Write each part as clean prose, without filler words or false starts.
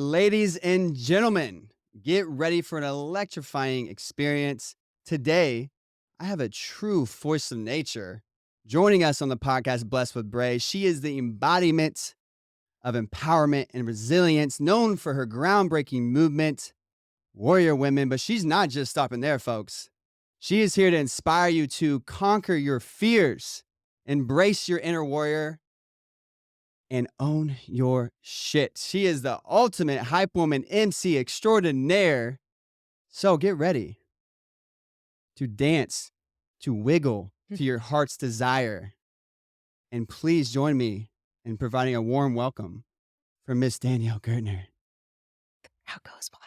Ladies and gentlemen, get ready for an electrifying experience. Today, I have a true force of nature joining us on the podcast, Blessed with Bray. She is the embodiment of empowerment and resilience, known for her groundbreaking movement, Warrior Women. But she's not just stopping there, folks. She is here to inspire you to conquer your fears, embrace your inner warrior, and own your shit. She is the ultimate hype woman MC extraordinaire. So get ready to dance, to wiggle to your heart's desire. And please join me in providing a warm welcome for Miss Danielle Gertner. How goes by?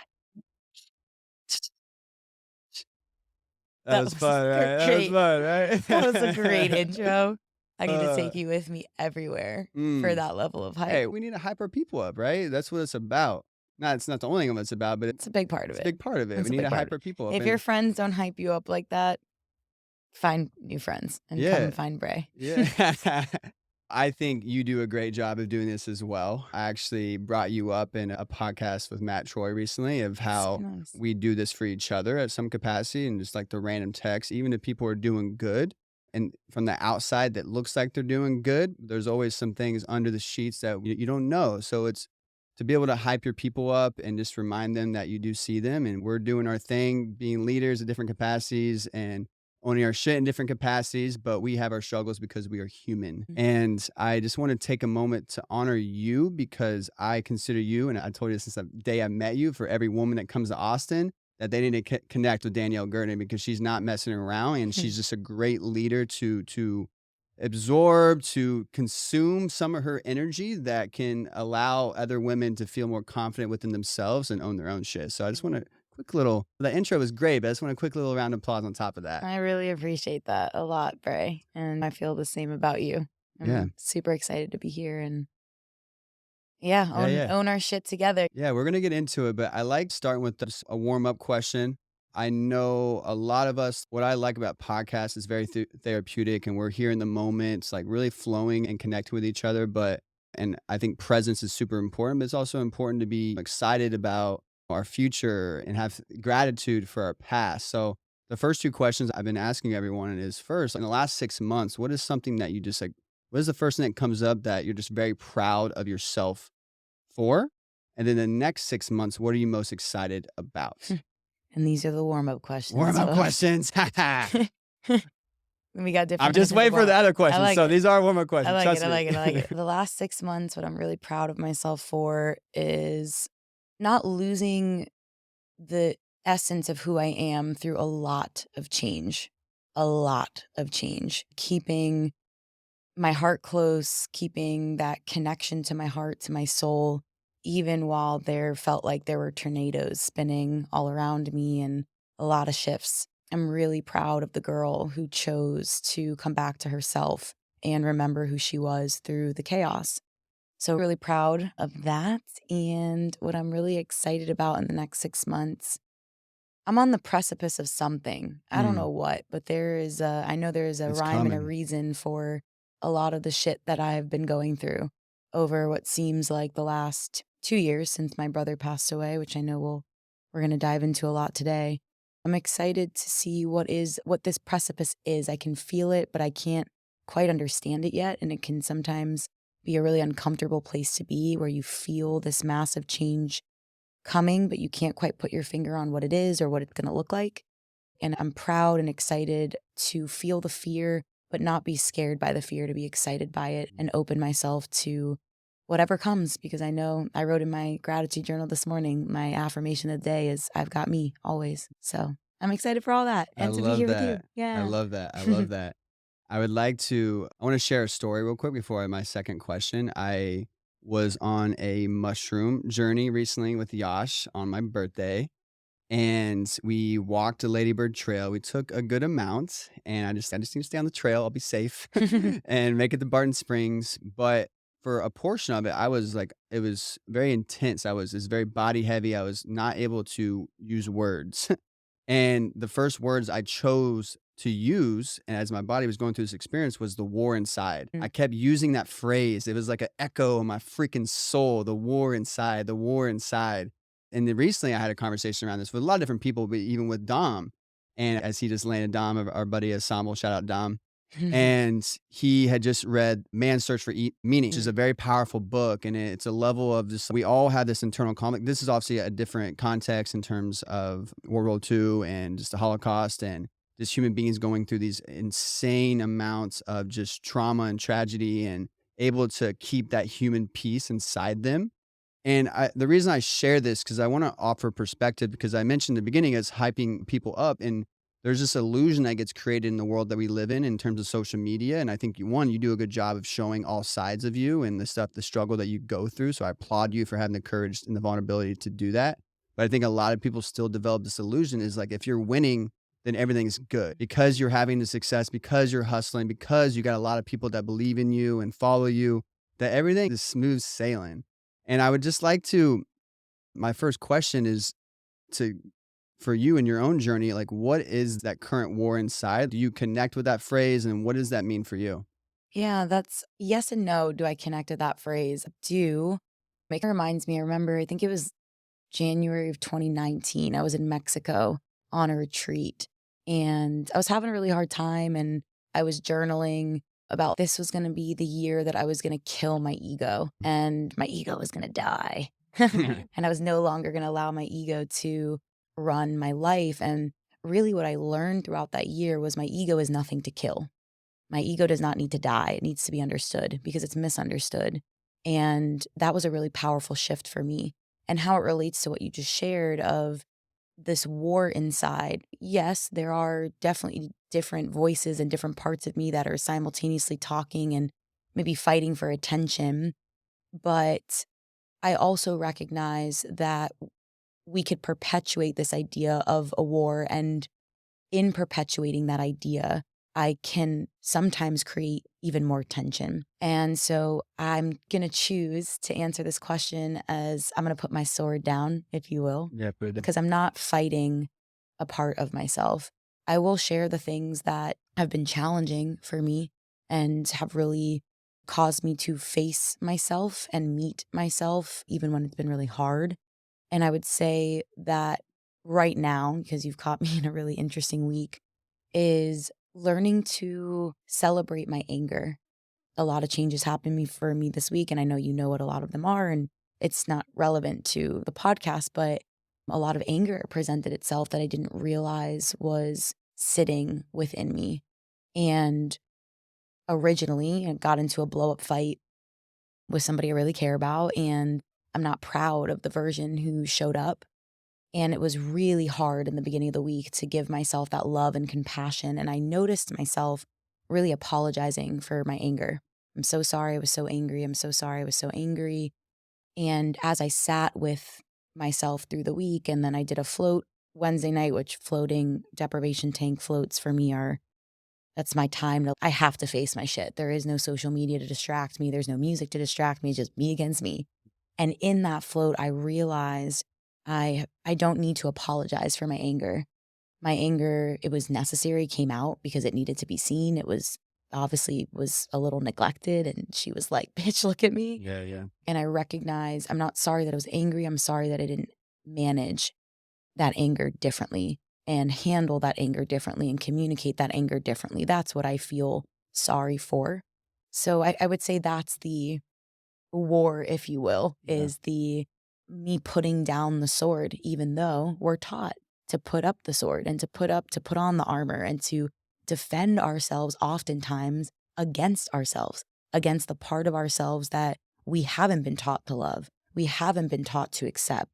That was fun, right? That was fun, right? That was a great intro. I get to take you with me everywhere for that level of hype. Hey, we need to hype our people up, right? That's what it's about. It's not the only thing it's about, but it's a big part of it. It's a big part of it. We need to hype our people up. If your friends don't hype you up like that, find new friends and come and find Bray. Yeah. I think you do a great job of doing this as well. I actually brought you up in a podcast with Matt Troy recently of how we do this for each other at some capacity, and just like the random text, even if people are doing good and from the outside that looks like they're doing good, there's always some things under the sheets that you don't know. So it's to be able to hype your people up and just remind them that you do see them and we're doing our thing, being leaders at different capacities and owning our shit in different capacities, but we have our struggles because we are human. Mm-hmm. And I just want to take a moment to honor you because I consider you, and I told you this since the day I met you, for every woman that comes to Austin, that they need to connect with Danielle Gertner because she's not messing around and she's just a great leader to absorb, to consume some of her energy that can allow other women to feel more confident within themselves and own their own shit. So I just want to the intro was great, but I just want a quick little round of applause on top of that. I really appreciate that a lot, Bray. And I feel the same about you. I'm super excited to be here and own our shit together. Yeah, we're going to get into it, but I like starting with just a warm-up question. I know a lot of us, what I like about podcasts is very therapeutic and we're here in the moment. It's like really flowing and connecting with each other. And I think presence is super important, but it's also important to be excited about our future and have gratitude for our past. So the first two questions I've been asking everyone is first, in the last 6 months, what is something that you just like, what is the first thing that comes up that you're just very proud of yourself for? And then the next 6 months, what are you most excited about? And these are the warm-up questions. Questions. We got different. I'm just waiting for the other questions. So these are warm-up questions. I like it. The last 6 months, what I'm really proud of myself for is not losing the essence of who I am through a lot of change, keeping my heart close, keeping that connection to my heart, to my soul, even while there felt like there were tornadoes spinning all around me and a lot of shifts. I'm really proud of the girl who chose to come back to herself and remember who she was through the chaos. So really proud of that. And what I'm really excited about in the next 6 months, I'm on the precipice of something. I don't know what, but I know there is a rhyme and a reason for a lot of the shit that I've been going through over what seems like the last 2 years since my brother passed away, which I know we're going to dive into a lot today. I'm excited to see what this precipice is. I can feel it, but I can't quite understand it yet. And it can sometimes be a really uncomfortable place to be where you feel this massive change coming, but you can't quite put your finger on what it is or what it's going to look like. And I'm proud and excited to feel the fear, but not be scared by the fear, to be excited by it and open myself to whatever comes, because I know I wrote in my gratitude journal this morning, my affirmation of the day is I've got me always. So I'm excited for all that and to be here with you. Yeah. I love that. I love that. I want to share a story real quick before my second question. I was on a mushroom journey recently with Yash on my birthday, and we walked a Ladybird Trail. We took a good amount, and I just need to stay on the trail. I'll be safe and make it to Barton Springs. But for a portion of it, it was very intense. It was very body heavy. I was not able to use words. And the first words I chose to use, and as my body was going through this experience, was the war inside. Mm. I kept using that phrase. It was like an echo in my freaking soul, the war inside, the war inside. And then recently I had a conversation around this with a lot of different people, but even with Dom. And as he just landed, Dom, our buddy Assemble, shout out Dom. And he had just read Man's Search for Meaning, which is a very powerful book. And it's a level of just, we all have this internal conflict. This is obviously a different context in terms of World War II and just the Holocaust and just human beings going through these insane amounts of just trauma and tragedy and able to keep that human peace inside them. And the reason I share this because I want to offer perspective because I mentioned in the beginning as hyping people up, and there's this illusion that gets created in the world that we live in terms of social media. And I think you do a good job of showing all sides of you and the struggle that you go through. So I applaud you for having the courage and the vulnerability to do that. But I think a lot of people still develop this illusion is like if you're winning, then everything's good because you're having the success, because you're hustling, because you got a lot of people that believe in you and follow you, that everything is smooth sailing. And I would just like to my first question is to for you in your own journey, like what is that current war inside? Do you connect with that phrase and what does that mean for you? Yeah, that's yes and no. Do I connect to that phrase? Do make it reminds me. I remember, I think it was January of 2019. I was in Mexico on a retreat and I was having a really hard time. And I was journaling about this was going to be the year that I was going to kill my ego and my ego was going to die. And I was no longer going to allow my ego to run my life. And really, what I learned throughout that year was my ego is nothing to kill. My ego does not need to die. It needs to be understood because it's misunderstood. And that was a really powerful shift for me. And how it relates to what you just shared of this war inside. Yes, there are definitely different voices and different parts of me that are simultaneously talking and maybe fighting for attention. But I also recognize that we could perpetuate this idea of a war, and in perpetuating that idea, I can sometimes create even more tension. And so I'm going to choose to answer this question as I'm going to put my sword down, if you will, Yeah, put it down. because I'm not fighting a part of myself. I will share the things that have been challenging for me and have really caused me to face myself and meet myself, even when it's been really hard. And I would say that right now, because you've caught me in a really interesting week, is learning to celebrate my anger. A lot of changes happened for me this week, and I know you know what a lot of them are, and it's not relevant to the podcast, but a lot of anger presented itself that I didn't realize was sitting within me. And originally, I got into a blow up fight with somebody I really care about, and I'm not proud of the version who showed up. And it was really hard in the beginning of the week to give myself that love and compassion. And I noticed myself really apologizing for my anger. I'm so sorry I was so angry. I'm so sorry I was so angry. And as I sat with myself through the week, and then I did a float Wednesday night, which floating deprivation tank floats for me are that's my time I have to face my shit. There is no social media to distract me. There's no music to distract me. It's just me against me. And in that float, I realized I don't need to apologize for my anger. My anger, it was necessary, came out because it needed to be seen. It was obviously was a little neglected and she was like, "Bitch, look at me." Yeah, yeah. And I recognize I'm not sorry that I was angry. I'm sorry that I didn't manage that anger differently and handle that anger differently and communicate that anger differently. That's what I feel sorry for. So I would say that's the war, if you will, Yeah. is the me putting down the sword, even though we're taught to put up the sword and to put on the armor and to defend ourselves oftentimes against ourselves, against the part of ourselves that we haven't been taught to love. We haven't been taught to accept.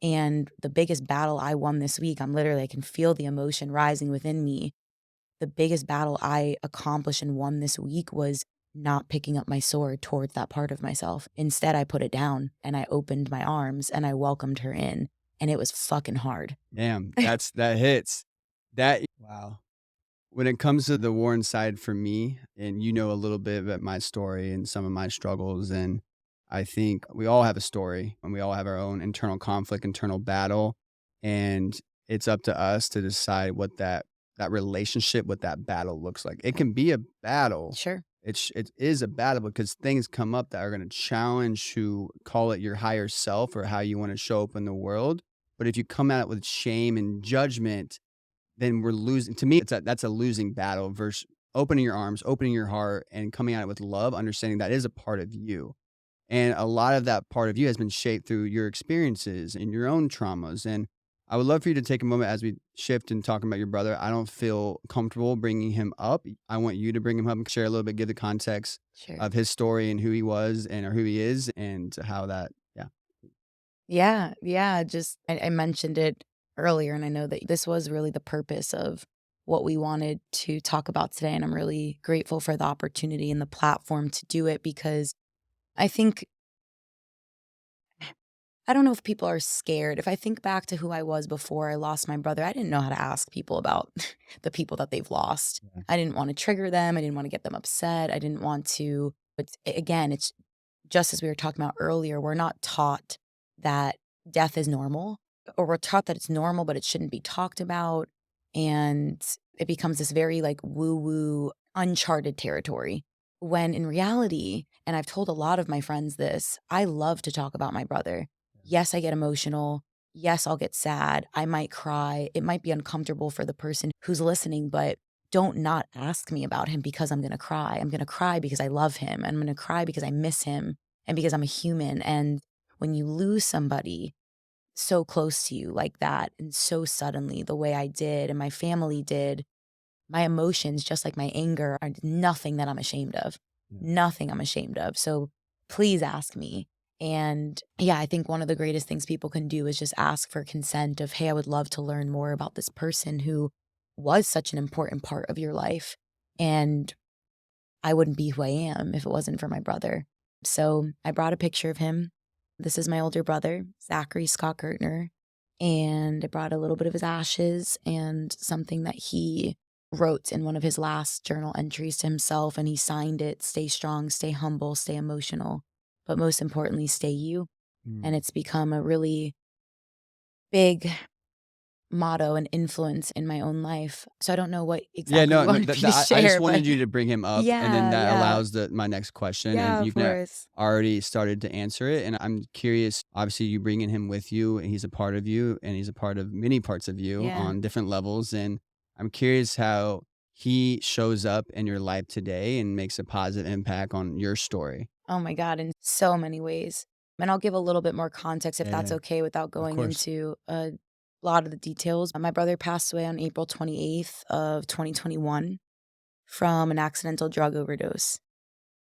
And the biggest battle I won this week, I can feel the emotion rising within me. The biggest battle I accomplished and won this week was not picking up my sword towards that part of myself. Instead, I put it down and I opened my arms and I welcomed her in. And it was fucking hard. Damn, that hits. That wow. When it comes to the war inside for me, and you know a little bit about my story and some of my struggles, and I think we all have a story and we all have our own internal conflict, internal battle, and it's up to us to decide what that that relationship, what that battle looks like. It can be a battle. Sure. It is a battle because things come up that are going to challenge who call it your higher self or how you want to show up in the world. But if you come at it with shame and judgment, then we're losing. To me, that's a losing battle versus opening your arms, opening your heart, and coming at it with love, understanding that is a part of you. And a lot of that part of you has been shaped through your experiences and your own traumas. And I would love for you to take a moment as we shift and talking about your brother. I don't feel comfortable bringing him up. I want you to bring him up and share a little bit, give the context Sure. of his story and who he was and or who he is and how that, yeah. Yeah, yeah, just I mentioned it earlier, and I know that this was really the purpose of what we wanted to talk about today, and I'm really grateful for the opportunity and the platform to do it because I think I don't know if people are scared. If I think back to who I was before I lost my brother, I didn't know how to ask people about the people that they've lost. Yeah. I didn't want to trigger them. I didn't want to get them upset. I didn't want to, but again, it's just as we were talking about earlier, we're not taught that death is normal, or we're taught that it's normal, but it shouldn't be talked about. And it becomes this very like woo woo, uncharted territory. When in reality, and I've told a lot of my friends this, I love to talk about my brother. Yes, I get emotional. Yes, I'll get sad. I might cry. It might be uncomfortable for the person who's listening, but don't not ask me about him because I'm going to cry. I'm going to cry because I love him. I'm going to cry because I miss him and because I'm a human. And when you lose somebody so close to you like that and so suddenly, the way I did and my family did, my emotions, just like my anger, are nothing that I'm ashamed of. Yeah. Nothing I'm ashamed of. So please ask me. And yeah, I think one of the greatest things people can do is just ask for consent of, hey, I would love to learn more about this person who was such an important part of your life. And I wouldn't be who I am if it wasn't for my brother. So I brought a picture of him. This is my older brother, Zachary Scott Gertner. And I brought a little bit of his ashes and something that he wrote in one of his last journal entries to himself. And he signed it, stay strong, stay humble, stay emotional, but most importantly, stay you. And it's become a really big motto and influence in my own life. So I don't know what Yeah, exactly no, you no, wanted me to I just share, wanted but you to bring him up, and then yeah, that yeah. allows my next question, Yeah, and of you've course. already started to answer it, and I'm curious, obviously, you bringing him with you, and he's a part of you, and he's a part of many parts of you Yeah. on different levels, and I'm curious how he shows up in your life today and makes a positive impact on your story. Oh my God, in so many ways. And I'll give a little bit more context if that's Yeah, okay without of going course. into a lot of the details. My brother passed away on April 28th of 2021 from an accidental drug overdose.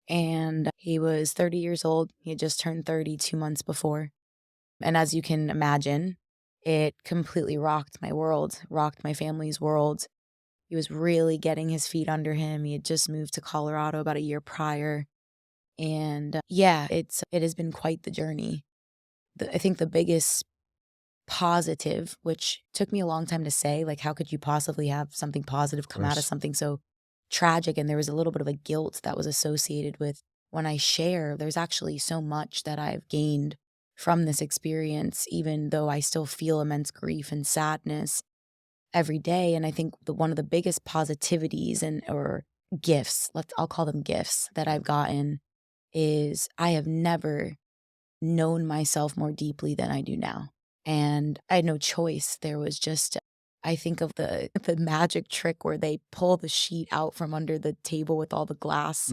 And he was 30 years old. He had just turned 30 2 months before. And as you can imagine, it completely rocked my world, rocked my family's world. He was really getting his feet under him. He had just moved to Colorado about a year prior. And yeah, it has been quite the journey. I think the biggest positive, which took me a long time to say, like, how could you possibly have something positive Of come out of course. something so tragic? And there was a little bit of a guilt that was associated with when I share, there's actually so much that I've gained from this experience, even though I still feel immense grief and sadness every day. And I think one of the biggest positivities and or gifts, I'll call them gifts that I've gotten is I have never known myself more deeply than I do now. And I had no choice. There was just I think of the magic trick where they pull the sheet out from under the table with all the glass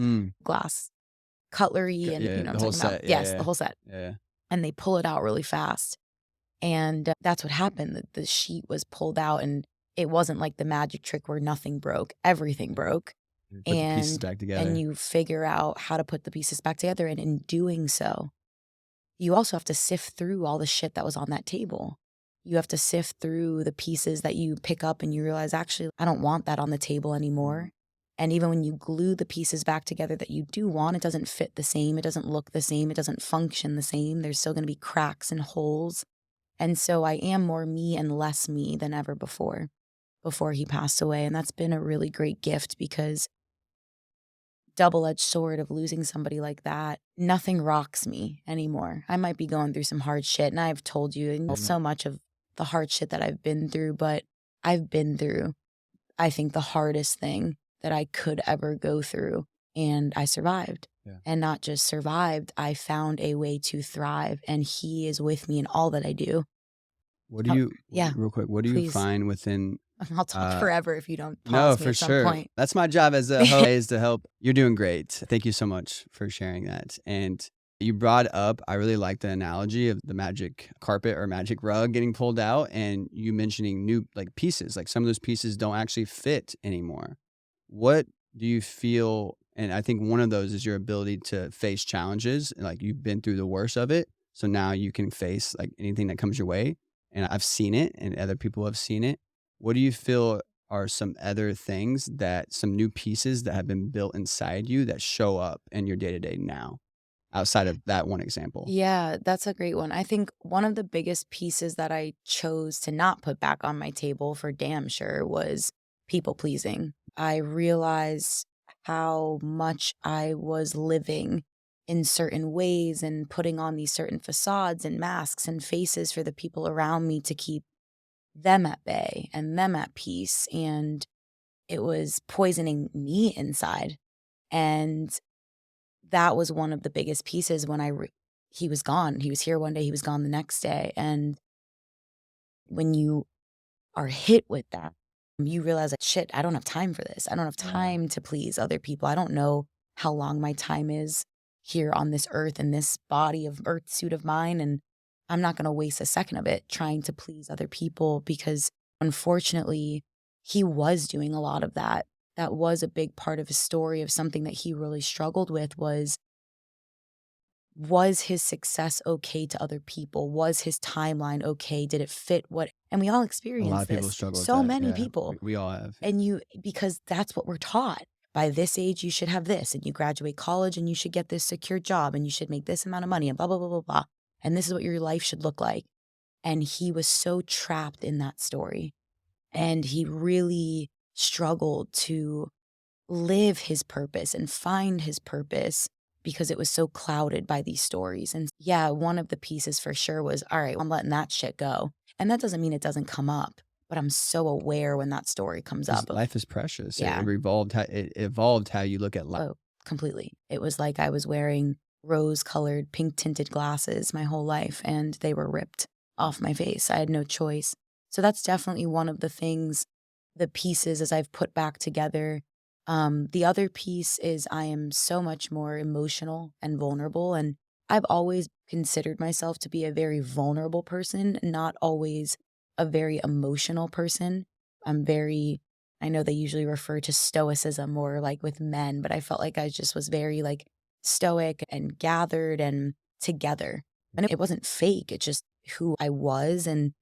cutlery and you Yeah, know what the I'm whole talking about. set. Yes, Yeah, the whole set. yeah. And they pull it out really fast. And that's what happened. The sheet was pulled out and it wasn't like the magic trick where nothing broke. Everything broke. Yeah. Put the pieces And back and together. you figure out how to put the pieces back together and in doing so, you also have to sift through all the shit that was on that table. You have to sift through the pieces that you pick up and you realize, actually, I don't want that on the table anymore. And even when you glue the pieces back together that you do want, it doesn't fit the same. It doesn't look the same. It doesn't function the same. There's still going to be cracks and holes. And so I am more me and less me than ever before he passed away. And that's been a really great gift because double-edged sword of losing somebody like that, nothing rocks me anymore. I might be going through some hard shit, and I've told you and so much of the hard shit that I've been through, but I've been through I think, the hardest thing that I could ever go through. And I survived. Yeah. And not just survived, I found a way to thrive. And he is with me in all that I do. What do you, Yeah, real quick, what do you please. find within I'll talk forever if you don't no, pause me for at some sure. point. That's my job as a host is to help. You're doing great. Thank you so much for sharing that. And you brought up, I really like the analogy of the magic carpet or magic rug getting pulled out and you mentioning new like pieces, like some of those pieces don't actually fit anymore. What do you feel? And I think one of those is your ability to face challenges. Like you've been through the worst of it. So now you can face like anything that comes your way. And I've seen it and other people have seen it. What do you feel are some other things that some new pieces that have been built inside you that show up in your day to day now, outside of that one example? Yeah, that's a great one. I think one of the biggest pieces that I chose to not put back on my table for damn sure was people pleasing. I realized how much I was living in certain ways and putting on these certain facades and masks and faces for the people around me to keep them at bay and them at peace. And it was poisoning me inside. And that was one of the biggest pieces when he was gone. He was here one day, he was gone the next day. And when you are hit with that, you realize like, shit, I don't have time for this. I don't have Yeah. time to please other people. I don't know how long my time is here on this earth in this body of earth suit of mine. And I'm not going to waste a second of it trying to please other people because unfortunately, he was doing a lot of that. That was a big part of his story of something that he really struggled with was his success okay to other people? Was his timeline okay? Did it fit what and we all A lot experience of people this. struggle with So that. many Yeah. people. We all have. And because that's what we're taught. By this age, you should have this, and you graduate college and you should get this secure job and you should make this amount of money and blah, blah, blah, blah, blah. And this is what your life should look like. And he was so trapped in that story. And he really struggled to live his purpose and find his purpose because it was so clouded by these stories. And yeah, one of the pieces for sure was, all right, I'm letting that shit go. And that doesn't mean it doesn't come up, but I'm so aware when that story comes up of, Life is precious. yeah, It evolved how you look at life. oh, completely. It was like I was wearing rose-colored, pink-tinted glasses my whole life, and they were ripped off my face. I had no choice. So that's definitely one of the things, the pieces as I've put back together. The other piece is I am so much more emotional and vulnerable, and I've always considered myself to be a very vulnerable person, not always a very emotional person. I know they usually refer to stoicism more like with men, but I felt like I just was very like stoic and gathered and together. And it wasn't fake, it's just who I was. And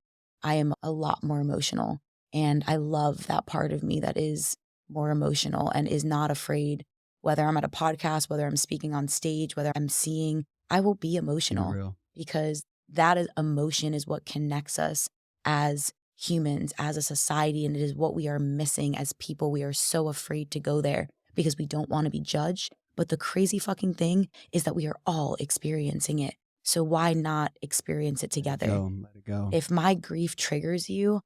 I am a lot more emotional. And I love that part of me that is more emotional and is not afraid, whether I'm at a podcast, whether I'm speaking on stage, whether I'm seeing, I will be Keep it emotional real. because emotion is what connects us as humans, as a society, and it is what we are missing as people. We are so afraid to go there because we don't want to be judged. But the crazy fucking thing is that we are all experiencing it. So why not experience it together? Let it go. If my grief triggers you,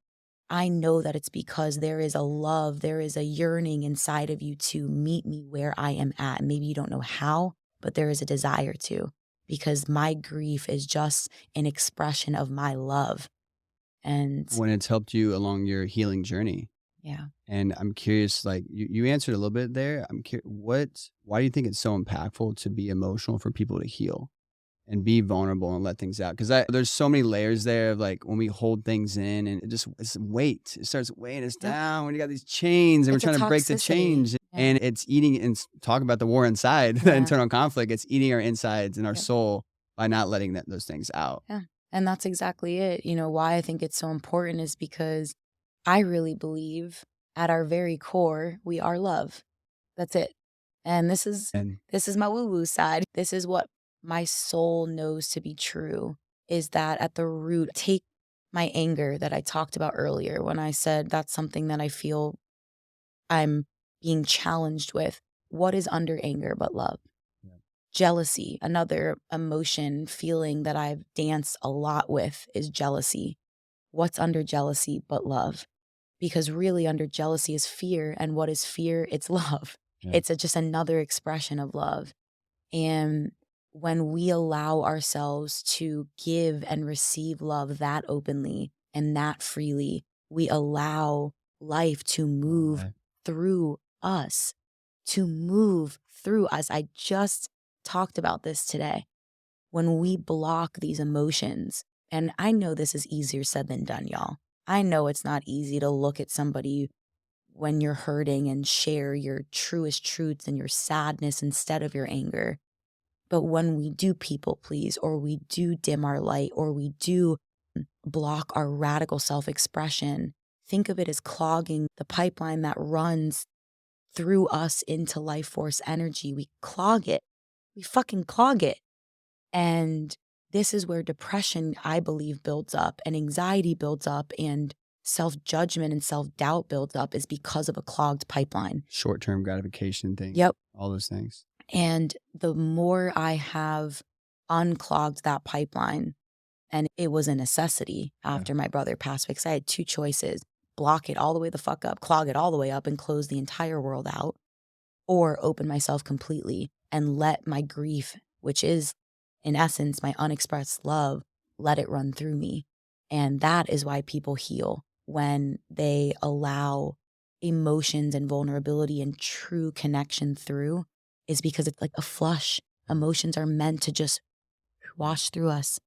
I know that it's because there is a love, there is a yearning inside of you to meet me where I am at. Maybe you don't know how, but there is a desire to, because my grief is just an expression of my love. And When it's helped you along your healing journey. yeah. And I'm curious, like you answered a little bit there. I'm curious, why do you think it's so impactful to be emotional for people to heal and be vulnerable and let things out? Because there's so many layers there of like when we hold things in and it's weight. It starts weighing us Yep. down when you got these chains and It's a we're trying to break the toxicity. chains. Yeah. And it's eating and talk about the war inside, the Yeah. internal conflict. It's eating our insides and our Yep. soul by not letting those things out. Yeah. And that's exactly it. Why I think it's so important is because I really believe at our very core, we are love. That's it. And this is And my woo-woo side. This is what my soul knows to be true, is that at the root, take my anger that I talked about earlier when I said that's something that I feel I'm being challenged with. What is under anger but love? Yeah. Jealousy, another emotion, feeling that I've danced a lot with is jealousy. What's under jealousy but love? Because really under jealousy is fear. And what is fear? It's love. Yeah. It's just another expression of love. And when we allow ourselves to give and receive love that openly and that freely, we allow life to move through us, I just talked about this today. When we block these emotions, and I know this is easier said than done, y'all. I know it's not easy to look at somebody when you're hurting and share your truest truths and your sadness instead of your anger. But when we do people please, or we do dim our light, or we do block our radical self-expression, think of it as clogging the pipeline that runs through us into life force energy. We clog it. We fucking clog it. And this is where depression, I believe, builds up, and anxiety builds up, and self-judgment and self-doubt builds up, is because of a clogged pipeline. Short-term gratification thing. Yep. All those things. And the more I have unclogged that pipeline, and it was a necessity after my brother passed away, because I had two choices: block it all the way the fuck up, clog it all the way up, and close the entire world out, or open myself completely and let my grief, which is in essence my unexpressed love, let it run through me. And that is why people heal, when they allow emotions and vulnerability and true connection through, is because it's like a flush. Emotions are meant to just wash through us.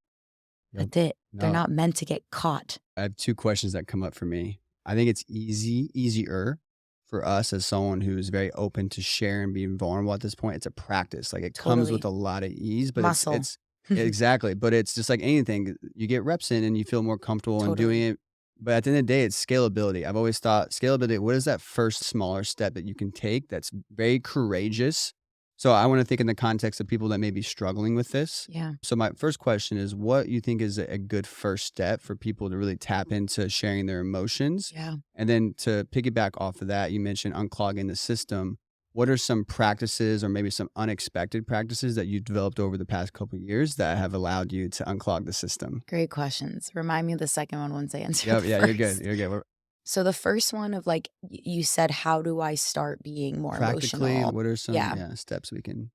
That's it. They're not meant to get caught. I have two questions that come up for me. I think it's easier for us as someone who's very open to share and being vulnerable at this point. It's a practice. Like, it comes with a lot of ease, but Muscle. it's exactly. But it's just like anything. You get reps in and you feel more comfortable in doing it. But at the end of the day, it's scalability. I've always thought scalability, what is that first smaller step that you can take that's very courageous? So I want to think in the context of people that may be struggling with this. Yeah. So my first question is, what you think is a good first step for people to really tap into sharing their emotions? Yeah. And then to piggyback off of that, you mentioned unclogging the system. What are some practices, or maybe some unexpected practices, that you've developed over the past couple of years that have allowed you to unclog the system? Great questions. Remind me of the second one once I answer Yep, the yeah, first. you're good. You're good. So the first one of, like, you said, how do I start being more Practically, emotional? what are some steps we can?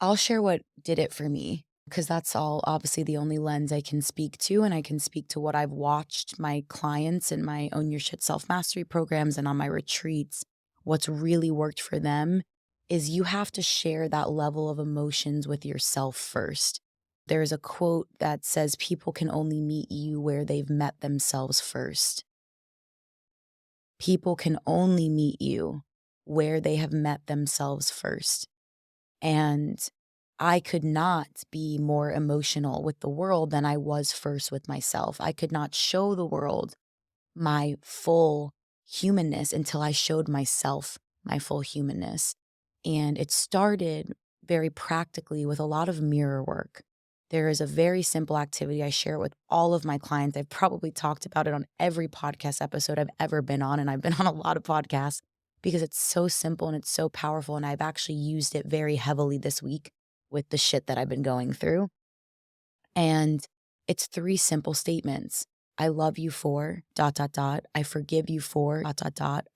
I'll share what did it for me, because that's all obviously the only lens I can speak to, and I can speak to what I've watched my clients in my Own Your Shit self-mastery programs and on my retreats. What's really worked for them is you have to share that level of emotions with yourself first. There's a quote that says people can only meet you where they've met themselves first. People can only meet you where they have met themselves first. And I could not be more emotional with the world than I was first with myself. I could not show the world my full humanness until I showed myself my full humanness. And it started very practically with a lot of mirror work. There is a very simple activity. I share it with all of my clients. I've probably talked about it on every podcast episode I've ever been on, and I've been on a lot of podcasts because it's so simple and it's so powerful. And I've actually used it very heavily this week with the shit that I've been going through. And it's 3 simple statements. I love you for ... I forgive you for ...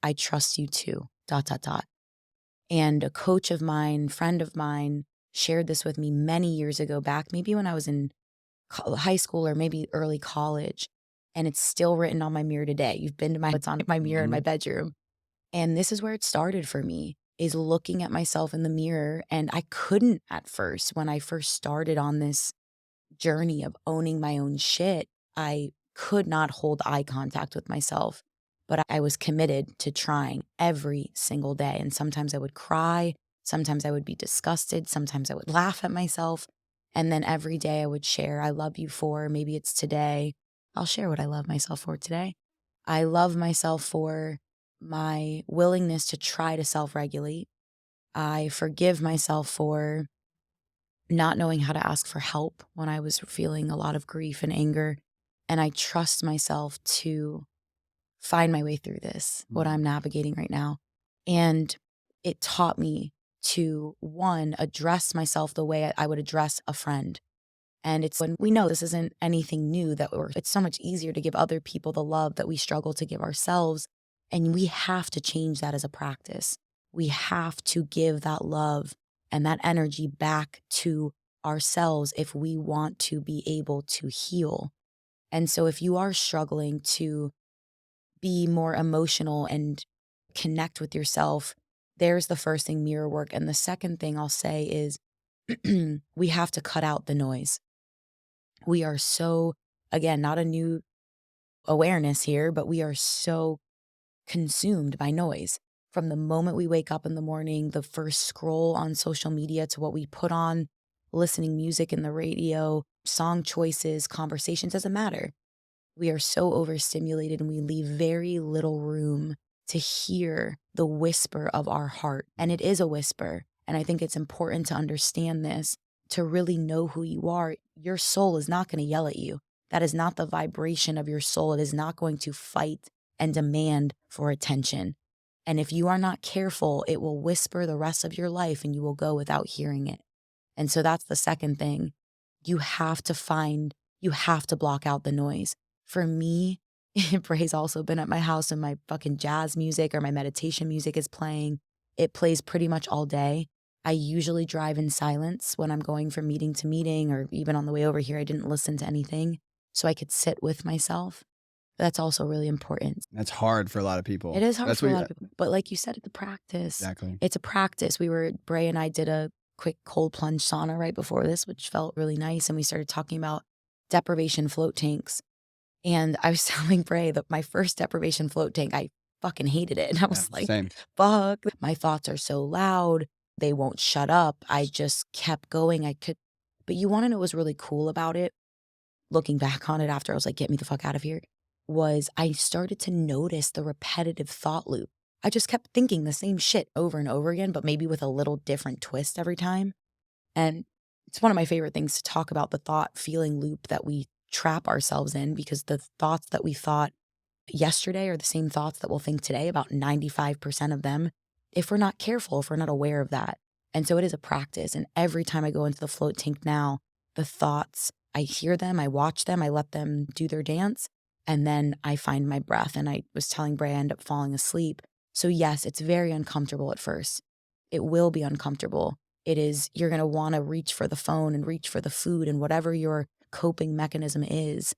I trust you too ... And a coach of mine, friend of mine, shared this with me many years ago back, maybe when I was in high school or maybe early college. And it's still written on my mirror today. You've been to my, it's on my mirror in my bedroom. And this is where it started for me, is looking at myself in the mirror. And I couldn't at first, when I first started on this journey of owning my own shit, I could not hold eye contact with myself. But I was committed to trying every single day. And sometimes I would cry. Sometimes I would be disgusted. Sometimes I would laugh at myself. And then every day I would share, I love you for, maybe it's today. I'll share what I love myself for today. I love myself for my willingness to try to self-regulate. I forgive myself for not knowing how to ask for help when I was feeling a lot of grief and anger. And I trust myself to find my way through this, what I'm navigating right now. And it taught me to, one, address myself the way I would address a friend. And it's when we know this isn't anything new, that it's so much easier to give other people the love that we struggle to give ourselves. And we have to change that as a practice. We have to give that love and that energy back to ourselves if we want to be able to heal. And so if you are struggling to be more emotional and connect with yourself, there's the first thing, mirror work. And the second thing I'll say is we have to cut out the noise. We are so, again, not a new awareness here, but we are so consumed by noise. From the moment we wake up in the morning, the first scroll on social media to what we put on, listening music in the radio, song choices, conversations, doesn't matter. We are so overstimulated and we leave very little room to hear the whisper of our heart. And it is a whisper. And I think it's important to understand this, to really know who you are. Your soul is not going to yell at you. That is not the vibration of your soul. It is not going to fight and demand for attention. And if you are not careful, it will whisper the rest of your life and you will go without hearing it. And so that's the second thing. You have to block out the noise. For me, Bray's also been at my house and my fucking jazz music or my meditation music is playing. It plays pretty much all day. I usually drive in silence when I'm going from meeting to meeting, or even on the way over here, I didn't listen to anything so I could sit with myself. That's also really important. That's hard for a lot of people. It is hard for a lot of people. But like you said, it's a practice. Exactly. It's a practice. Bray and I did a quick cold plunge sauna right before this, which felt really nice. And we started talking about deprivation float tanks. And I was telling Bray that my first deprivation float tank, I fucking hated it. And I was like, same. Fuck, my thoughts are so loud. They won't shut up. I just kept going. But you want to know what was really cool about it? Looking back on it after I was like, get me the fuck out of here, was I started to notice the repetitive thought loop. I just kept thinking the same shit over and over again, but maybe with a little different twist every time. And it's one of my favorite things to talk about, the thought feeling loop that we trap ourselves in, because the thoughts that we thought yesterday are the same thoughts that we'll think today, about 95% of them, if we're not careful, if we're not aware of that. And so it is a practice. And every time I go into the float tank now, the thoughts, I hear them, I watch them, I let them do their dance, and then I find my breath. And I was telling Bray, I end up falling asleep. So yes, it's very uncomfortable at first. It will be uncomfortable. It is, you're going to want to reach for the phone and reach for the food and whatever your coping mechanism is.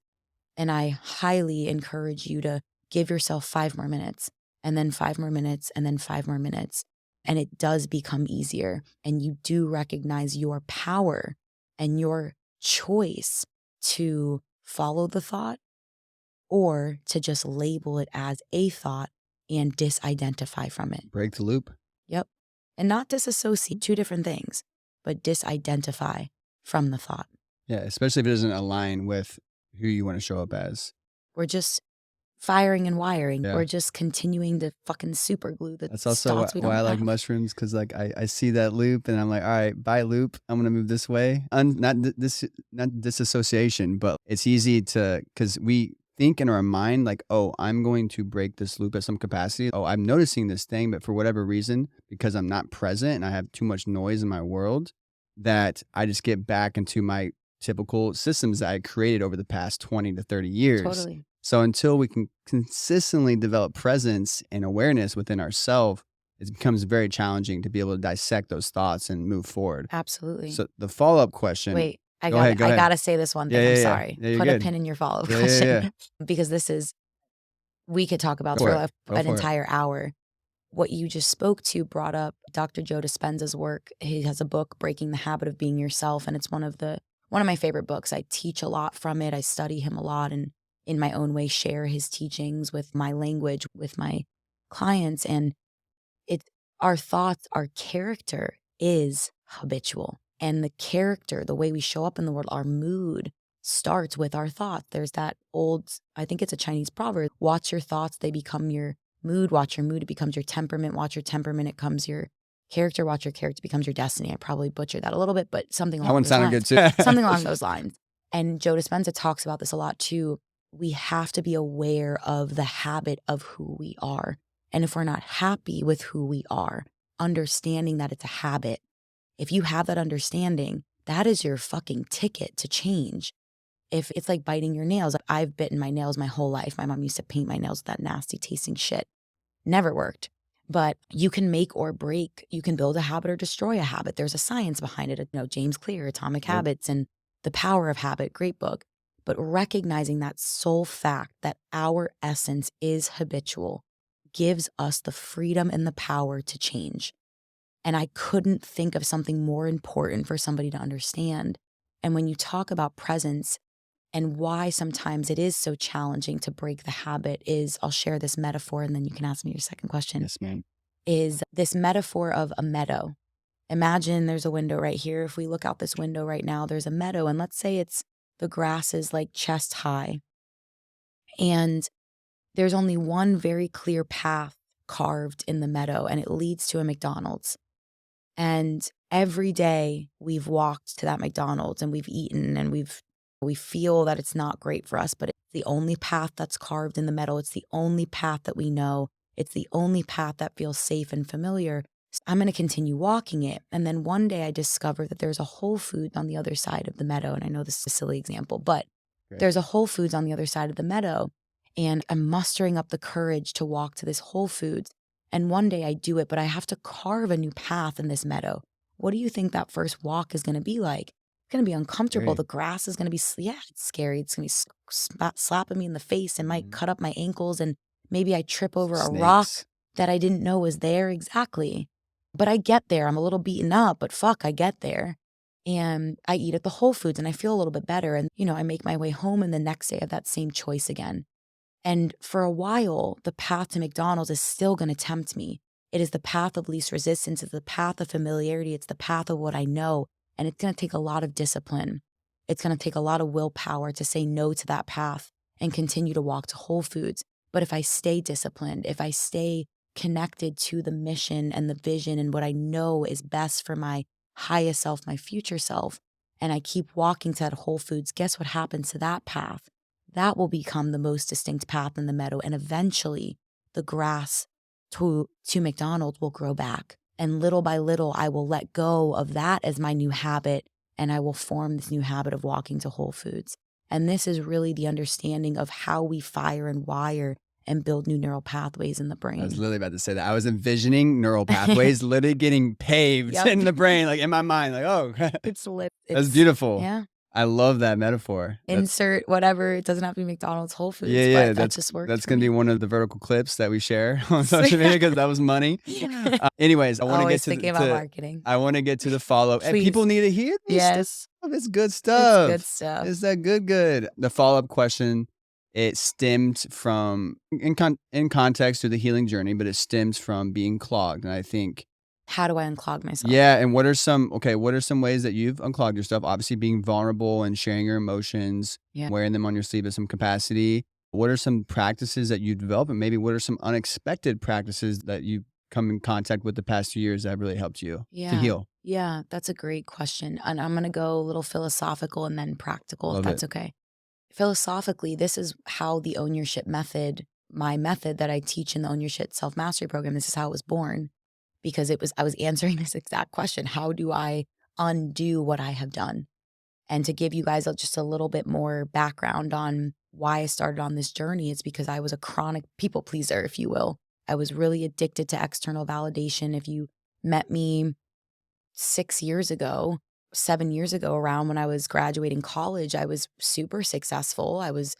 And I highly encourage you to give yourself 5 more minutes, and then 5 more minutes, and then 5 more minutes. And it does become easier. And you do recognize your power and your choice to follow the thought or to just label it as a thought and disidentify from it. Break the loop. Yep. And not disassociate, 2 different things, but disidentify from the thought. Yeah, especially if it doesn't align with who you want to show up as. We're just firing and wiring. Yeah. We're just continuing to fucking super glue the That's also dots we don't why I like have. mushrooms, because like I see that loop and I'm like, all right, bye loop. I'm gonna move this way. Not disassociation, but it's easy to, because we think in our mind like, oh, I'm going to break this loop at some capacity. Oh, I'm noticing this thing, but for whatever reason, because I'm not present and I have too much noise in my world, that I just get back into my typical systems that I created over the past 20 to 30 years. Totally. So until we can consistently develop presence and awareness within ourselves, it becomes very challenging to be able to dissect those thoughts and move forward. Absolutely. So the follow-up question. Wait, I Go ahead. got to say this one thing. I'm sorry. Yeah, Put good. a pin in your follow-up question. Yeah. Because this is, we could talk about Go for for an it. entire hour. What you just spoke to brought up Dr. Joe Dispenza's work. He has a book, Breaking the Habit of Being Yourself, and it's one of my favorite books. I teach a lot from it. I study him a lot, and in my own way share his teachings with my language, with my clients. And our thoughts, our character is habitual. And the character, the way we show up in the world, our mood starts with our thoughts. There's that old, I think it's a Chinese proverb, watch your thoughts, they become your mood. Watch your mood, it becomes your temperament. Watch your temperament, it becomes your character. Watch your character, it becomes your destiny. I probably butchered that a little bit, but something along those lines. That one sounded good too. Something along those lines. And Joe Dispenza talks about this a lot too. We have to be aware of the habit of who we are. And if we're not happy with who we are, understanding that it's a habit, if you have that understanding, that is your fucking ticket to change. If it's like biting your nails, I've bitten my nails my whole life. My mom used to paint my nails with that nasty tasting shit. Never worked. But you can make or break, you can build a habit or destroy a habit. There's a science behind it. James Clear, Atomic Habits and The Power of Habit, great book. But recognizing that sole fact that our essence is habitual gives us the freedom and the power to change. And I couldn't think of something more important for somebody to understand. And when you talk about presence and why sometimes it is so challenging to break the habit is, I'll share this metaphor and then you can ask me your second question. Yes, ma'am. Is this metaphor of a meadow. Imagine there's a window right here. If we look out this window right now, there's a meadow. And let's say the grass is like chest high. And there's only one very clear path carved in the meadow, and it leads to a McDonald's. And every day we've walked to that McDonald's and we've eaten and we feel that it's not great for us, but it's the only path that's carved in the meadow. It's the only path that we know. It's the only path that feels safe and familiar. So I'm going to continue walking it. And then one day I discover that there's a Whole Foods on the other side of the meadow. And I know this is a silly example, but there's a Whole Foods on the other side of the meadow. And I'm mustering up the courage to walk to this Whole Foods. And one day I do it, but I have to carve a new path in this meadow. What do you think that first walk is going to be like? It's going to be uncomfortable. Great. The grass is going to be, it's scary. It's going to be slapping me in the face and might cut up my ankles. And maybe I trip over a rock that I didn't know was there. Exactly. But I get there. I'm a little beaten up, but fuck, I get there. And I eat at the Whole Foods and I feel a little bit better. And, I make my way home and the next day I have that same choice again. And for a while, the path to McDonald's is still going to tempt me. It is the path of least resistance. It's the path of familiarity. It's the path of what I know. And it's going to take a lot of discipline. It's going to take a lot of willpower to say no to that path and continue to walk to Whole Foods. But if I stay disciplined, if I stay connected to the mission and the vision and what I know is best for my highest self, my future self, and I keep walking to that Whole Foods, guess what happens to that path? That will become the most distinct path in the meadow. And eventually the grass to McDonald's will grow back. And little by little, I will let go of that as my new habit. And I will form this new habit of walking to Whole Foods. And this is really the understanding of how we fire and wire and build new neural pathways in the brain. I was literally about to say that. I was envisioning neural pathways literally getting paved in the brain, like in my mind, like, oh, it's lit. That's beautiful. Yeah. I love that metaphor. Insert whatever. It doesn't have to be McDonald's, Whole Foods. Yeah, but that just works. That's going to be one of the vertical clips that we share on social media because that was money. Anyways, I want to get to thinking about marketing. I want to get to the follow-up. And people need to hear this. Yes. It's good stuff. It's good stuff. It's that good. The follow-up question, it stemmed from, in context to the healing journey, but it stems from being clogged. And I think, how do I unclog myself? Yeah. And what are some ways that you've unclogged yourself? Obviously being vulnerable and sharing your emotions, wearing them on your sleeve at some capacity. What are some practices that you develop? And maybe what are some unexpected practices that you've come in contact with the past 2 years that have really helped you to heal? Yeah, that's a great question. And I'm going to go a little philosophical and then practical, if that's okay. Philosophically, this is how the Own Your Shit method, my method that I teach in the Own Your Shit self-mastery program, this is how it was born. Because I was answering this exact question. How do I undo what I have done? And to give you guys just a little bit more background on why I started on this journey, it's because I was a chronic people pleaser, if you will. I was really addicted to external validation. If you met me 7 years ago, around when I was graduating college, I was super successful. I was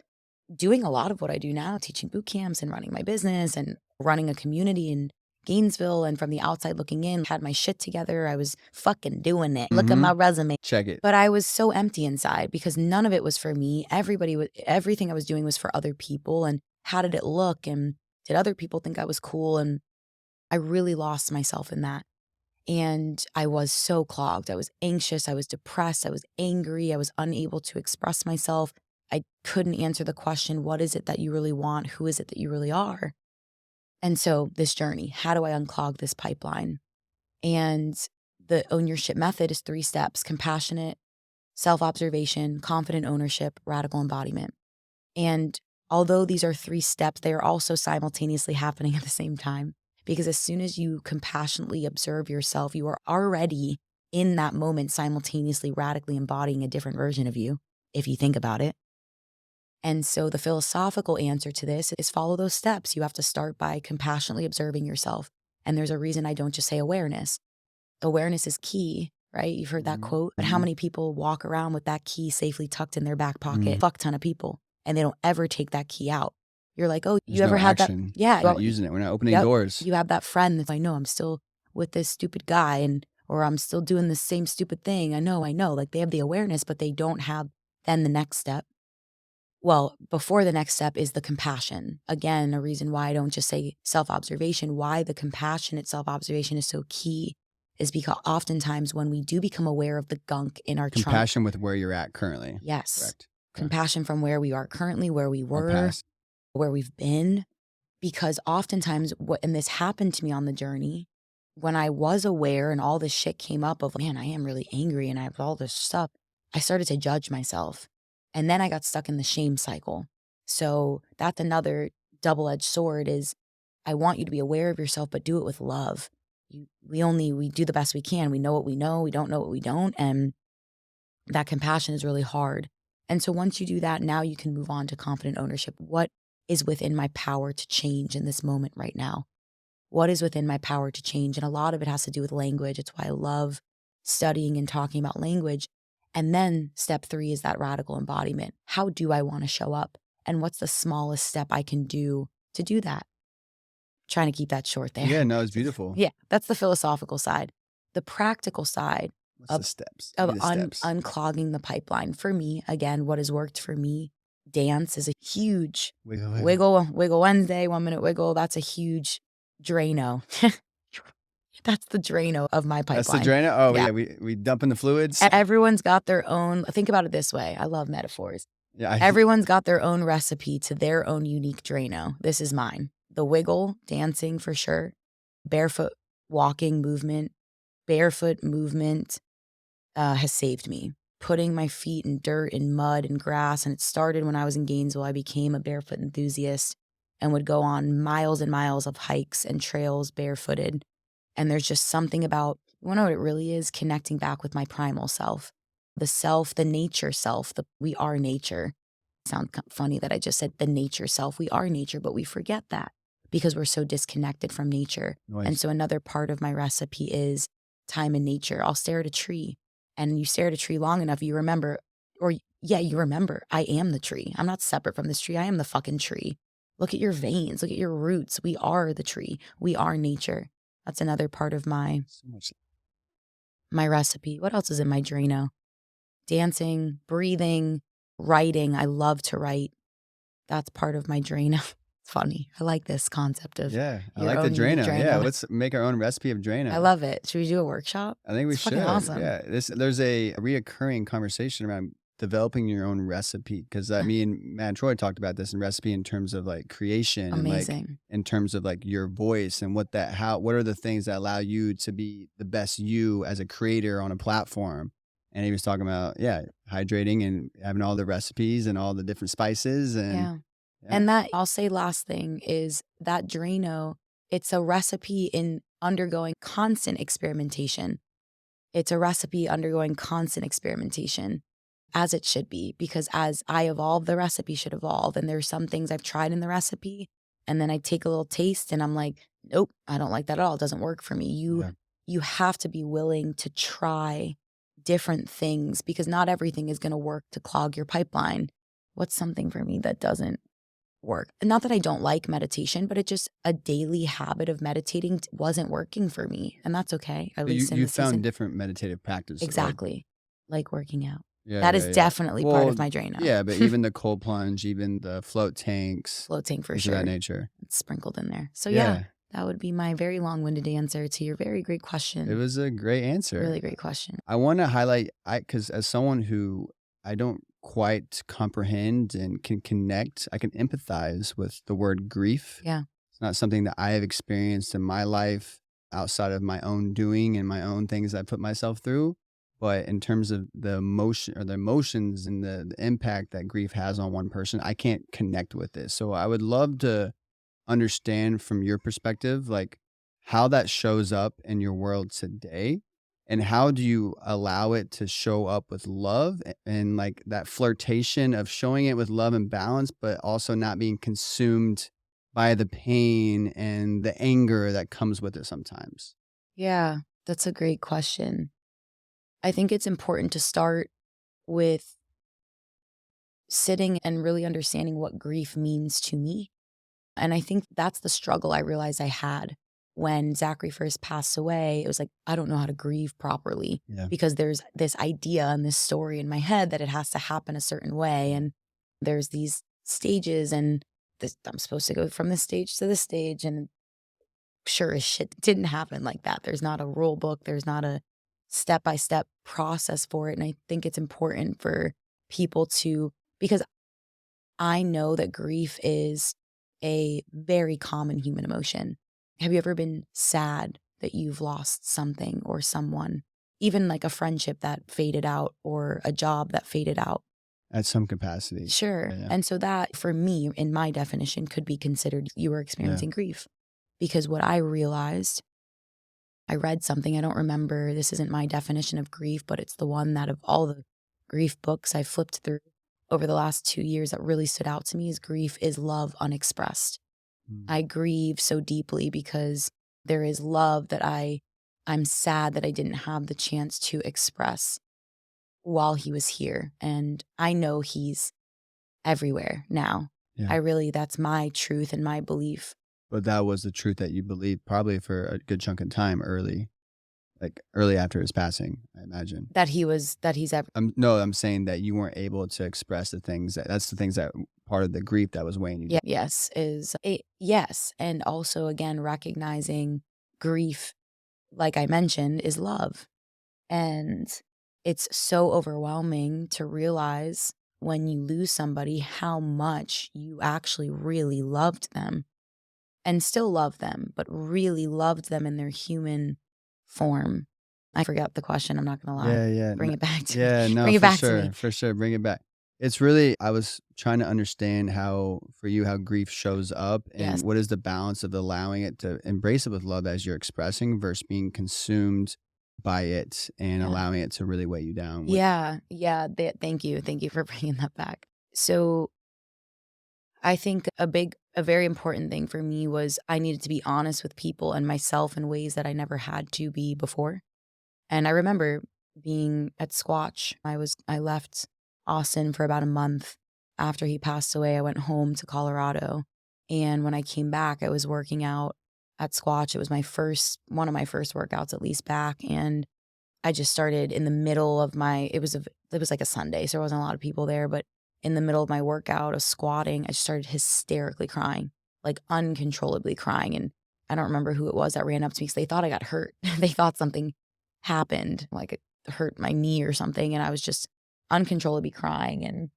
doing a lot of what I do now, teaching boot camps and running my business and running a community in Gainesville, and from the outside looking in, had my shit together. I was fucking doing it. Look at my resume. Check it. But I was so empty inside because none of it was for me. Everything I was doing was for other people. And how did it look? And did other people think I was cool? And I really lost myself in that. And I was so clogged. I was anxious. I was depressed. I was angry. I was unable to express myself. I couldn't answer the question, what is it that you really want? Who is it that you really are? And so this journey, how do I unclog this pipeline? And the Own Your Shit method is 3 steps: compassionate, self-observation, confident ownership, radical embodiment. And although these are 3 steps, they are also simultaneously happening at the same time. Because as soon as you compassionately observe yourself, you are already in that moment simultaneously radically embodying a different version of you, if you think about it. And so the philosophical answer to this is follow those steps. You have to start by compassionately observing yourself. And there's a reason I don't just say awareness. Awareness is key, right? You've heard that quote. But how many people walk around with that key safely tucked in their back pocket? Fuck ton of people. And they don't ever take that key out. You're like, oh, There's you ever no had action. that? Yeah. We're not using it. We're not opening doors. You have that friend that's like, no, I'm still with this stupid guy, or I'm still doing the same stupid thing. I know. Like they have the awareness, but they don't have then the next step. Well, before the next step is the compassion. Again, a reason why I don't just say self-observation, why the compassionate self-observation is so key is because oftentimes when we do become aware of the gunk in our compassion trunk. with where you're at currently. Yes. Correct. Compassion from where we are currently, where we were, where we've been. Because oftentimes, and this happened to me on the journey, when I was aware and all this shit came up of, man, I am really angry and I have all this stuff, I started to judge myself. And then I got stuck in the shame cycle. So that's another double-edged sword is I want you to be aware of yourself, but do it with love. We do the best we can. We know what we know. We don't know what we don't. And that compassion is really hard. And so once you do that, now you can move on to confident ownership. What is within my power to change in this moment right now? What is within my power to change? And a lot of it has to do with language. It's why I love studying and talking about language. And then step 3 is that radical embodiment. How do I want to show up? And what's the smallest step I can do to do that? Trying to keep that short there. Yeah, no, it's beautiful. Yeah, that's the philosophical side. The practical side of the steps of unclogging the pipeline. For me, again, what has worked for me, dance is a huge wiggle Wednesday, 1 minute wiggle. That's a huge Drano. That's the Drano of my pipeline. That's the Drano? Oh, yeah. We dump in the fluids. Everyone's got their own. Think about it this way. I love metaphors. Yeah, Everyone's got their own recipe to their own unique Drano. This is mine. The wiggle, dancing for sure. Barefoot walking movement. Barefoot movement has saved me. Putting my feet in dirt and mud and grass. And it started when I was in Gainesville. I became a barefoot enthusiast and would go on miles and miles of hikes and trails barefooted. And there's just something about, you want to know what it really is? Connecting back with my primal self. The nature self, we are nature. It sounds funny that I just said the nature self. We are nature, but we forget that because we're so disconnected from nature. Nice. And so another part of my recipe is time in nature. I'll stare at a tree, and you stare at a tree long enough, you remember, I am the tree. I'm not separate from this tree. I am the fucking tree. Look at your veins. Look at your roots. We are the tree. We are nature. That's another part of my recipe. What else is in my Drano? Dancing, breathing, writing. I love to write. That's part of my Drano. It's funny. I like this concept of I like the Drano. Yeah, let's make our own recipe of Drano. I love it. Should we do a workshop? I think we should. Awesome. Yeah, there's a reoccurring conversation around developing your own recipe because me and Matt and Troy talked about this in recipe in terms of like creation. Amazing. And like in terms of like your voice and what are the things that allow you to be the best you as a creator on a platform. And he was talking about hydrating and having all the recipes and all the different spices and and that I'll say last thing is that Drano, it's a recipe in undergoing constant experimentation. It's a recipe undergoing constant experimentation. As it should be, because as I evolve, the recipe should evolve. And there's some things I've tried in the recipe, and then I take a little taste and I'm like, nope, I don't like that at all. It doesn't work for me. You have to be willing to try different things because not everything is going to work to clog your pipeline. What's something for me that doesn't work? Not that I don't like meditation, but it just a daily habit of meditating wasn't working for me. And that's okay. At least in you the found season. different meditative practices. Exactly. Like working out. That is definitely part of my Drano. Yeah, but even the cold plunge, even the float tanks. Float tank for sure. Of that nature. It's sprinkled in there. So that would be my very long-winded answer to your very great question. It was a great answer. Really great question. I want to highlight, because as someone who I don't quite comprehend and can connect, I can empathize with the word grief. Yeah. It's not something that I have experienced in my life outside of my own doing and my own things I put myself through. But in terms of the emotion or the emotions and the impact that grief has on one person, I can't connect with this. So I would love to understand from your perspective, like how that shows up in your world today And how do you allow it to show up with love and like that flirtation of showing it with love and balance, but also not being consumed by the pain and the anger that comes with it sometimes? Yeah, that's a great question. I think it's important to start with sitting and really understanding what grief means to me. And I think that's the struggle I realized I had when Zachary first passed away. It was like, I don't know how to grieve properly Yeah. because there's this idea and this story in my head that it has to happen a certain way. And there's these stages, and I'm supposed to go from this stage to this stage. And sure as shit didn't happen like that. There's not a rule book, there's not a step by step process for it. And I think it's important for people to, because I know that grief is a very common human emotion. Have you ever been sad that you've lost something or someone? Even like a friendship that faded out or a job that faded out? At some capacity. Sure. Yeah. And so that, for me, in my definition, could be considered you were Yeah. experiencing grief. Because what I realized, I read something, I don't remember, this isn't my definition of grief, but it's the one that of all the grief books I flipped through over the last 2 years that really stood out to me is grief is love unexpressed. Mm. I grieve so deeply because there is love that I'm sad that I didn't have the chance to express while he was here. And I know he's everywhere now. Yeah. That's my truth and my belief. But that was the truth that you believed probably for a good chunk of time like early after his passing, I imagine. That he's ever. No, I'm saying that you weren't able to express that's the things that part of the grief that was weighing you Yeah, down. yes, is it, yes. And also, again, recognizing grief, like I mentioned, is love. And it's so overwhelming to realize when you lose somebody how much you actually really loved them and still love them, but really loved them in their human form. I forgot the question. I'm not going to lie. Yeah, yeah. Bring it back to me. Yeah, no, Bring it for back to sure, me. for sure, bring it back. It's really I was trying to understand how for you, how grief shows up and Yes. what is the balance of allowing it to embrace it with love as you're expressing versus being consumed by it and Yeah. allowing it to really weigh you down. Yeah. Yeah. Thank you. Thank you for bringing that back. So I think a very important thing for me was I needed to be honest with people and myself in ways that I never had to be before. And I remember being at Squatch. I left Austin for about a month after he passed away. I went home to Colorado. And when I came back, I was working out at Squatch. It was one of my first workouts at least back. And I just started in the middle of it was like a Sunday, so there wasn't a lot of people there, but in the middle of my workout of squatting, I started hysterically crying, like uncontrollably crying. And I don't remember who it was that ran up to me because they thought I got hurt. They thought something happened, like it hurt my knee or something. And I was just uncontrollably crying. And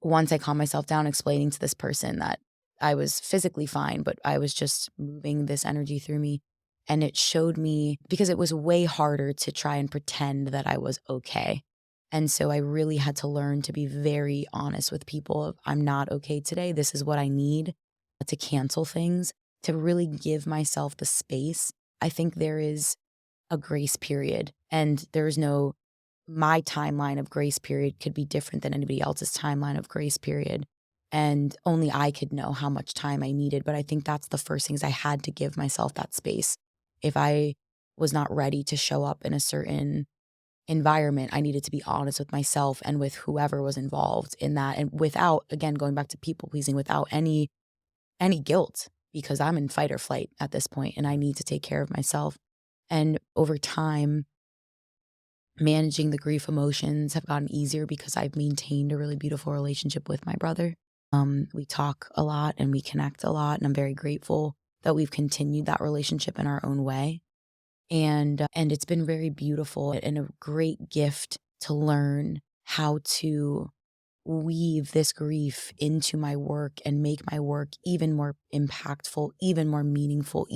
once I calmed myself down, explaining to this person that I was physically fine, but I was just moving this energy through me. And it showed me, because it was way harder to try and pretend that I was okay. And so I really had to learn to be very honest with people of, I'm not okay today. This is what I need to cancel things, to really give myself the space. I think there is a grace period, and my timeline of grace period could be different than anybody else's timeline of grace period. And only I could know how much time I needed. But I think that's the first things I had to give myself that space. If I was not ready to show up in a certain environment, I needed to be honest with myself and with whoever was involved in that. And without, again, going back to people pleasing, without any guilt, because I'm in fight or flight at this point and I need to take care of myself. And over time, managing the grief emotions have gotten easier because I've maintained a really beautiful relationship with my brother. We talk a lot and we connect a lot, and I'm very grateful that we've continued that relationship in our own way. And it's been very beautiful and a great gift to learn how to weave this grief into my work and make my work even more impactful, even more meaningful,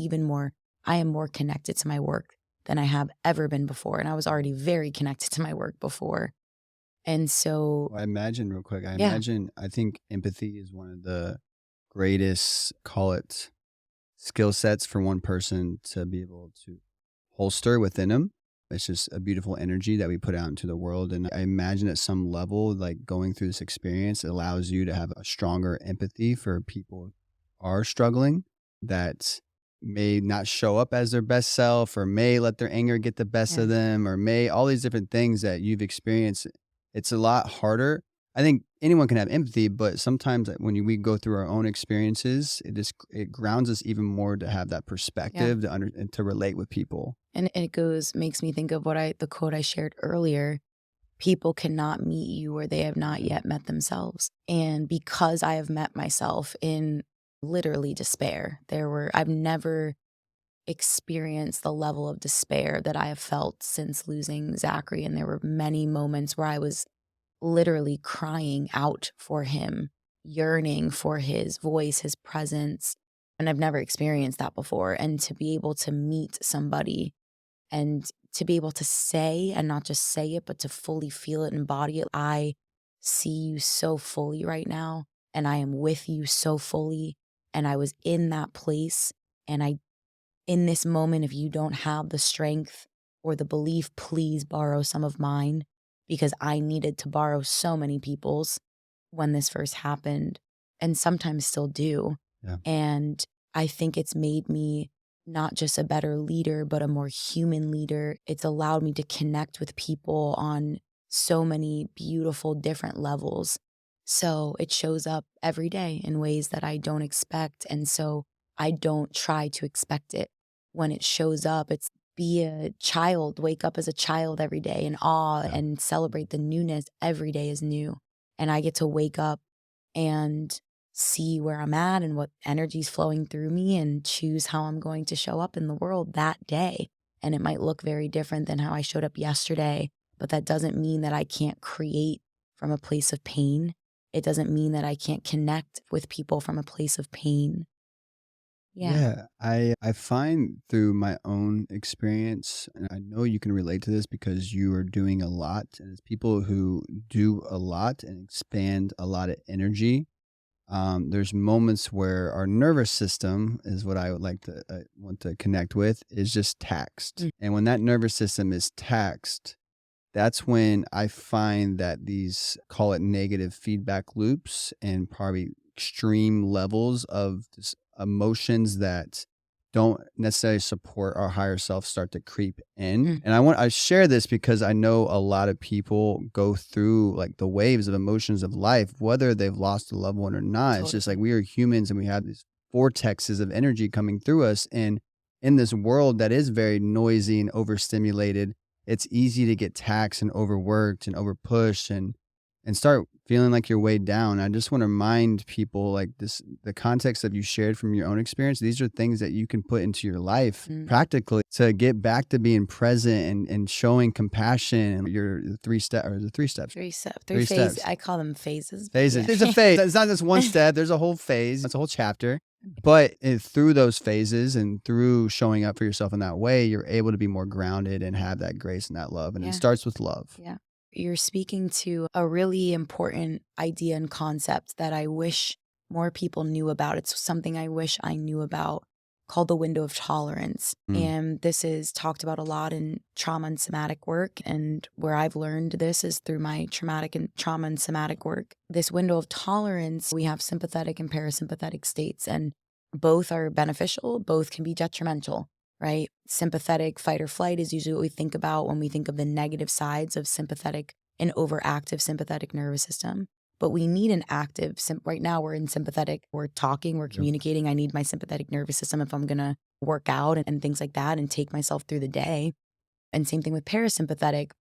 I am more connected to my work than I have ever been before. And I was already very connected to my work before. And so, Well, I imagine real quick, yeah, I think empathy is one of the greatest, call it skill sets for one person to be able to holster within them. It's just a beautiful energy that we put out into the world. And I imagine at some level, like going through this experience, it allows you to have a stronger empathy for people who are struggling, that may not show up as their best self, or may let their anger get the best Yeah. of them, or may all these different things that you've experienced. It's a lot harder. I think anyone can have empathy, but sometimes when we go through our own experiences, it grounds us even more to have that Yeah. perspective and to relate with people. And it makes me think of the quote I shared earlier. People cannot meet you where they have not yet met themselves. And because I have met myself in literally despair, I've never experienced the level of despair that I have felt since losing Zachary. And there were many moments where I was literally crying out for him, yearning for his voice, his presence. And I've never experienced that before. And to be able to meet somebody and to be able to say, and not just say it, but to fully feel it and embody it. I see you so fully right now, and I am with you so fully. And I was in that place. And in this moment, if you don't have the strength or the belief, please borrow some of mine, because I needed to borrow so many people's when this first happened, and sometimes still do. Yeah. And I think it's made me not just a better leader, but a more human leader. It's allowed me to connect with people on so many beautiful different levels. So it shows up every day in ways that I don't expect. And so I don't try to expect it. When it shows up, it's be a child, wake up as a child every day in awe and celebrate the newness. Every day is new. And I get to wake up and see where I'm at and what energy's flowing through me and choose how I'm going to show up in the world that day. And it might look very different than how I showed up yesterday, but that doesn't mean that I can't create from a place of pain. It doesn't mean that I can't connect with people from a place of pain. Yeah. Yeah, I find through my own experience, and I know you can relate to this because you are doing a lot, and it's people who do a lot and expand a lot of energy. There's moments where our nervous system is what I would like to want to connect with, is just taxed. Mm. And when that nervous system is taxed, that's when I find that these, call it negative feedback loops, and probably extreme levels of emotions that don't necessarily support our higher self start to creep in. Mm. And I share this because I know a lot of people go through like the waves of emotions of life, whether they've lost a loved one or not. It's just like we are humans and we have these vortexes of energy coming through us. And in this world that is very noisy and overstimulated, it's easy to get taxed and overworked and overpushed and start feeling like you're weighed down. I just want to remind people like this, the context that you shared from your own experience, these are things that you can put into your life practically to get back to being present and showing compassion. Your three steps. Three phases. I call them phases. Phases. Yeah. There's a phase. It's not just one step. There's a whole phase. It's a whole chapter. But through those phases and through showing up for yourself in that way, you're able to be more grounded and have that grace and that love. And it starts with love. Yeah. You're speaking to a really important idea and concept that I wish more people knew about. It's something I wish I knew about, called the window of tolerance. And this is talked about a lot in trauma and somatic work. And where I've learned this is through my traumatic and trauma and somatic work. This window of tolerance, we have sympathetic and parasympathetic states, and both are beneficial, both can be detrimental. Right? Sympathetic fight or flight is usually what we think about when we think of the negative sides of sympathetic and overactive sympathetic nervous system. But we need an active, right now we're in sympathetic, we're talking, we're communicating. I need my sympathetic nervous system if I'm going to work out and things like that and take myself through the day. And same thing with parasympathetic.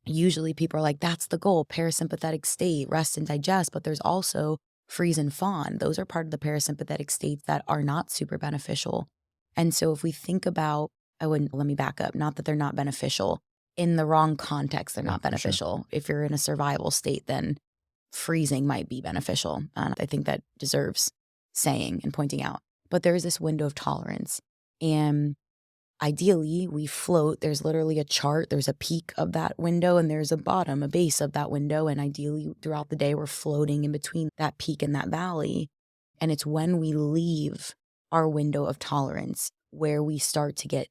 Usually people are like, that's the goal, parasympathetic state, rest and digest. But there's also freeze and fawn. Those are part of the parasympathetic states that are not super beneficial. And so if we think about, let me back up, not that they're not beneficial. In the wrong context, they're not beneficial. Sure. If you're in a survival state, then freezing might be beneficial. I think that deserves saying and pointing out. But there is this window of tolerance. And ideally, we float. There's literally a chart. There's a peak of that window and there's a bottom, a base of that window. And ideally, throughout the day, we're floating in between that peak and that valley. And it's when we leave our window of tolerance where we start to get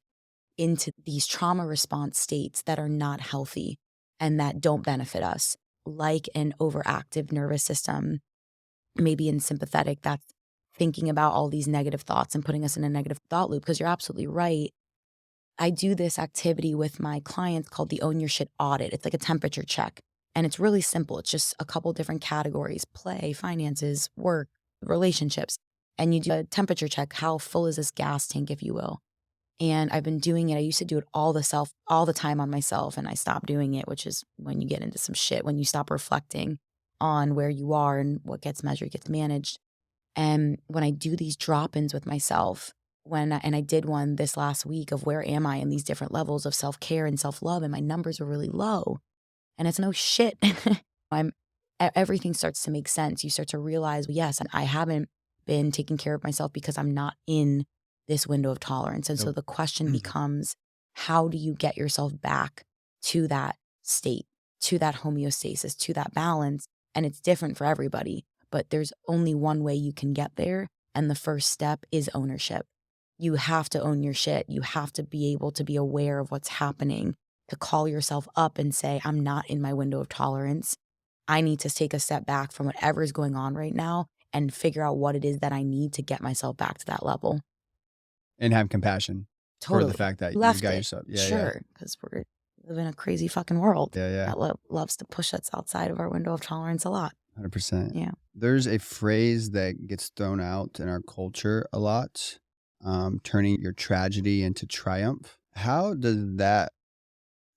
into these trauma response states that are not healthy and that don't benefit us, like an overactive nervous system, maybe in sympathetic, that's thinking about all these negative thoughts and putting us in a negative thought loop. Because you're absolutely right. I do this activity with my clients called the Own Your Shit audit. It's like a temperature check. And it's really simple. It's just a couple different categories: play, finances, work, relationships. And you do a temperature check. How full is this gas tank, if you will? And I've been doing it. I used to do it all the time on myself, and I stopped doing it, which is when you get into some shit, when you stop reflecting on where you are and what gets measured gets managed. And when I do these drop-ins with myself, and I did one this last week of where am I in these different levels of self-care and self-love, and my numbers were really low. And it's no shit. I'm everything starts to make sense. You start to realize, well, yes, I haven't been taking care of myself because I'm not in this window of tolerance. And so Nope. the question becomes, how do you get yourself back to that state, to that homeostasis, to that balance? And it's different for everybody, but there's only one way you can get there. And the first step is ownership. You have to own your shit. You have to be able to be aware of what's happening, to call yourself up and say, I'm not in my window of tolerance. I need to take a step back from whatever is going on right now and figure out what it is that I need to get myself back to that level. And have compassion for the Totally. fact that you Left got it. yourself. Yeah, yeah. Sure. Because we live in a crazy fucking world Yeah, yeah. that loves to push us outside of our window of tolerance a lot. 100%. Yeah. There's a phrase that gets thrown out in our culture a lot, turning your tragedy into triumph. How does that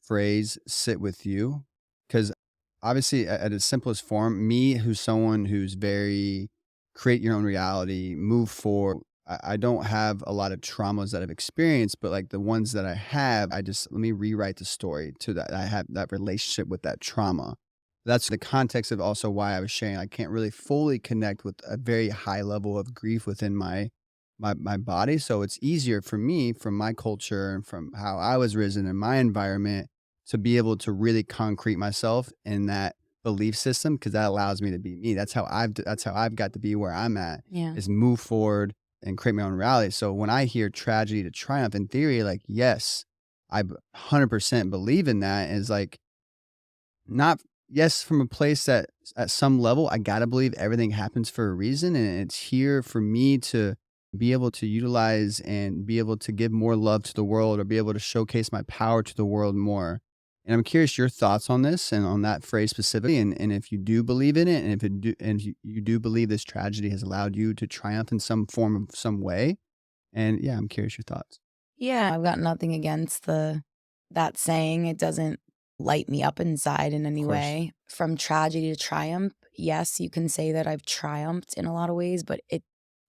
phrase sit with you? Because obviously, at its simplest form, me, who's someone who's very create your own reality, move forward. I don't have a lot of traumas that I've experienced, but like the ones that I have, I just let me rewrite the story to that. I have that relationship with that trauma. That's the context of also why I was sharing. I can't really fully connect with a very high level of grief within my body. So it's easier for me, from my culture and from how I was risen in my environment, to be able to really concrete myself in that belief system, because that allows me to be me. That's how I've got to be where I'm at, Yeah. is move forward and create my own reality. So when I hear tragedy to triumph, in theory, like, yes, I 100% believe in that. Is like, not, yes, from a place that at some level I gotta believe everything happens for a reason, and it's here for me to be able to utilize and be able to give more love to the world, or be able to showcase my power to the world more. And I'm curious your thoughts on this and on that phrase specifically, and if you do believe in it, and if you do believe this tragedy has allowed you to triumph in some form of some way. And yeah, I'm curious your thoughts. Yeah. I've got nothing against that saying. It doesn't light me up inside in Of any course. way. From tragedy to triumph, yes, you can say that I've triumphed in a lot of ways, but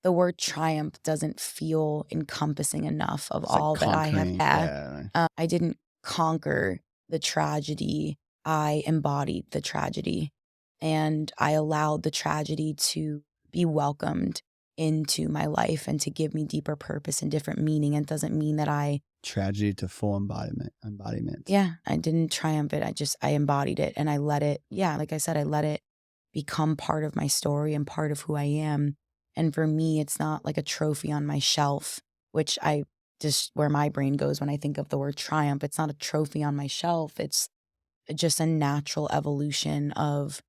the word triumph doesn't feel encompassing enough of It's like all that I have. conquering. Yeah. Yeah. I didn't conquer the tragedy. I embodied the tragedy, and I allowed the tragedy to be welcomed into my life and to give me deeper purpose and different meaning. It doesn't mean that Tragedy to full embodiment. yeah, I didn't triumph it. I embodied it, and I let it, yeah, like I said, I let it become part of my story and part of who I am. And for me, it's not like a trophy on my shelf, which I just, where my brain goes when I think of the word triumph. It's not a trophy on my shelf. It's just a natural evolution of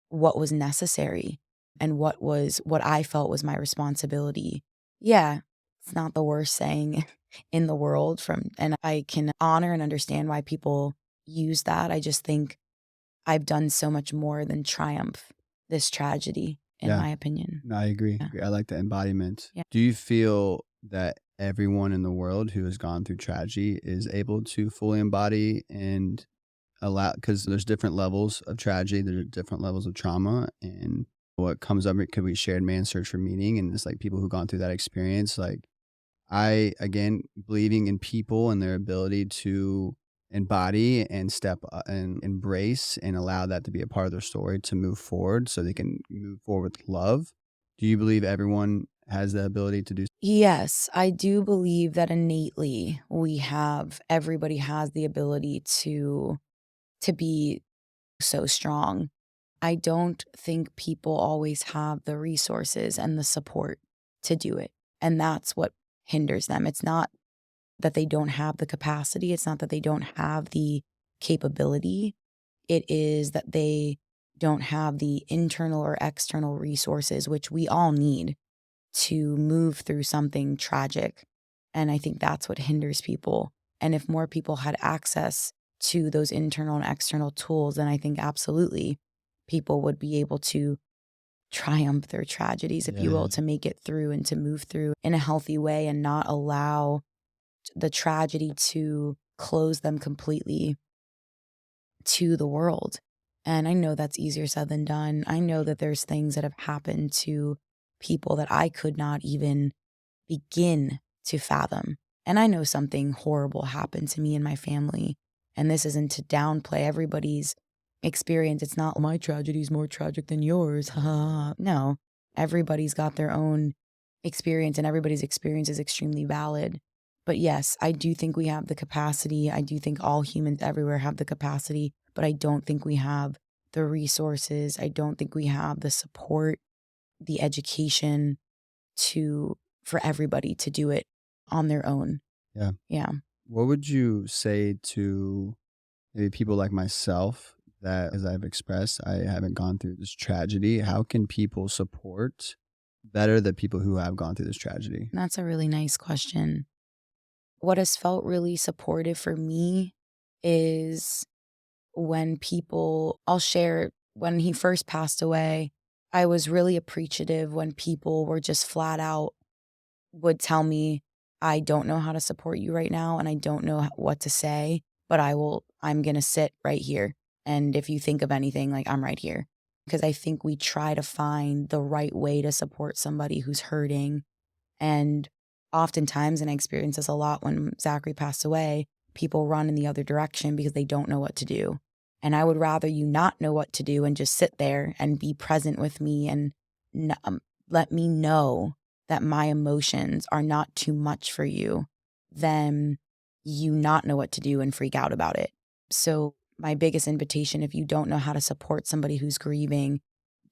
what was necessary and what I felt was my responsibility. Yeah, it's not the worst saying in the world, and I can honor and understand why people use that. I just think I've done so much more than triumph this tragedy, in Yeah. my opinion. No, I agree. Yeah. I like the embodiment. Yeah. Do you feel that everyone in the world who has gone through tragedy is able to fully embody and allow, because there's different levels of tragedy, there are different levels of trauma, and what comes up, it could be shared man search for meaning, and it's like people who've gone through that experience, like, I, again, believing in people and their ability to embody and step and embrace and allow that to be a part of their story to move forward so they can move forward with love. Do you believe everyone has the ability to do? Yes, I do believe that innately everybody has the ability to be so strong. I don't think people always have the resources and the support to do it. And that's what hinders them. It's not that they don't have the capacity. It's not that they don't have the capability. It is that they don't have the internal or external resources, which we all need to move through something tragic. And I think that's what hinders people. And if more people had access to those internal and external tools, then I think absolutely people would be able to triumph their tragedies, if you Yeah. will, to make it through and to move through in a healthy way and not allow the tragedy to close them completely to the world. And I know that's easier said than done. I know that there's things that have happened to people that I could not even begin to fathom. And I know something horrible happened to me and my family. And this isn't to downplay everybody's experience. It's not my tragedy is more tragic than yours. No, everybody's got their own experience and everybody's experience is extremely valid. But yes, I do think we have the capacity. I do think all humans everywhere have the capacity, but I don't think we have the resources. I don't think we have the support, the education to for everybody to do it on their own. Yeah. Yeah. What would you say to maybe people like myself that, as I've expressed, I haven't gone through this tragedy? How can people support better the people who have gone through this tragedy? That's a really nice question. What has felt really supportive for me is when people, I'll share when he first passed away, I was really appreciative when people were just flat out would tell me, I don't know how to support you right now and I don't know what to say, but I'm going to sit right here. And if you think of anything, like I'm right here. Because I think we try to find the right way to support somebody who's hurting. And oftentimes, and I experienced this a lot when Zachary passed away, people run in the other direction because they don't know what to do. And I would rather you not know what to do and just sit there and be present with me and let me know that my emotions are not too much for you than you not know what to do and freak out about it. So, my biggest invitation, if you don't know how to support somebody who's grieving,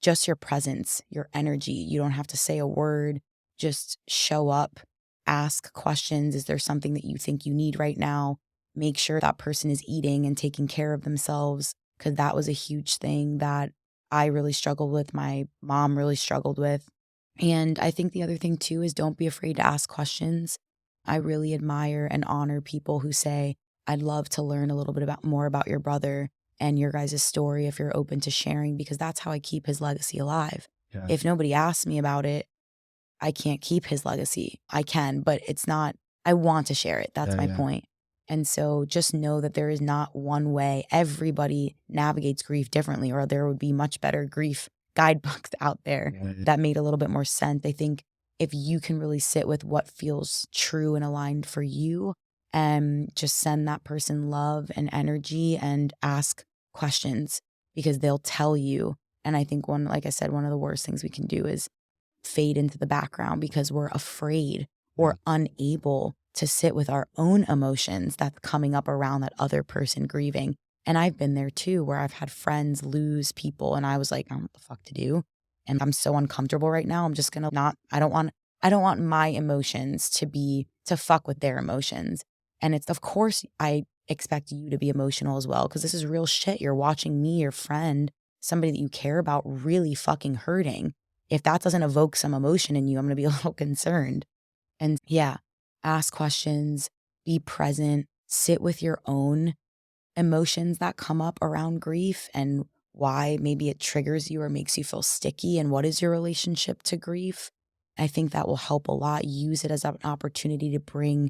just your presence, your energy. You don't have to say a word, just show up, ask questions. Is there something that you think you need right now? Make sure that person is eating and taking care of themselves, because that was a huge thing that I really struggled with. My mom really struggled with. And I think the other thing too is don't be afraid to ask questions. I really admire and honor people who say, I'd love to learn a little bit about more about your brother and your guys' story if you're open to sharing, because that's how I keep his legacy alive. Yeah. If nobody asks me about it, I can't keep his legacy. I can, but it's not, I want to share it. That's Yeah. my Yeah. point. And so just know that there is not one way. Everybody navigates grief differently, or there would be much better grief guidebooks out there Yeah. that made a little bit more sense. I think if you can really sit with what feels true and aligned for you and just send that person love and energy and ask questions, because they'll tell you. And I think like I said, one of the worst things we can do is fade into the background because we're afraid or unable to sit with our own emotions that's coming up around that other person grieving. And I've been there too, where I've had friends lose people and I was like, I don't know what the fuck to do. And I'm so uncomfortable right now. I'm just gonna not, I don't want my emotions to fuck with their emotions. And it's, of course, I expect you to be emotional as well, because this is real shit. You're watching me, your friend, somebody that you care about, really fucking hurting. If that doesn't evoke some emotion in you, I'm going to be a little concerned. And yeah, ask questions, be present, sit with your own emotions that come up around grief and why maybe it triggers you or makes you feel sticky, and what is your relationship to grief. I think that will help a lot. Use it as an opportunity to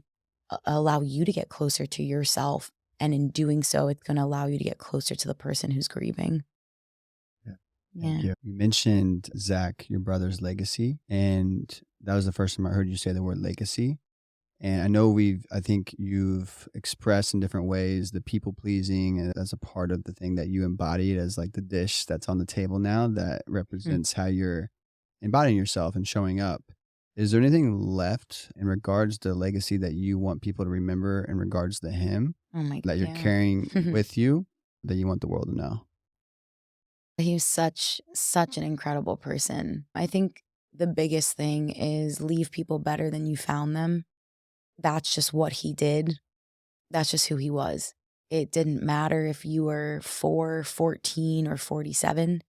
allow you to get closer to yourself. And in doing so, it's going to allow you to get closer to the person who's grieving. Yeah. Yeah. Thank you. You mentioned Zach, your brother's legacy, and that was the first time I heard you say the word legacy. And I know I think you've expressed in different ways the people pleasing, and that's a part of the thing that you embodied as like the dish that's on the table now that represents how you're embodying yourself and showing up. Is there anything left in regards to legacy that you want people to remember in regards to him Oh my, that you're yeah. carrying with you that you want the world to know? He was such an incredible person. I think the biggest thing is leave people better than you found them. that's just what he did. That's just who he was. It didn't matter if you were 4, 14, or 47.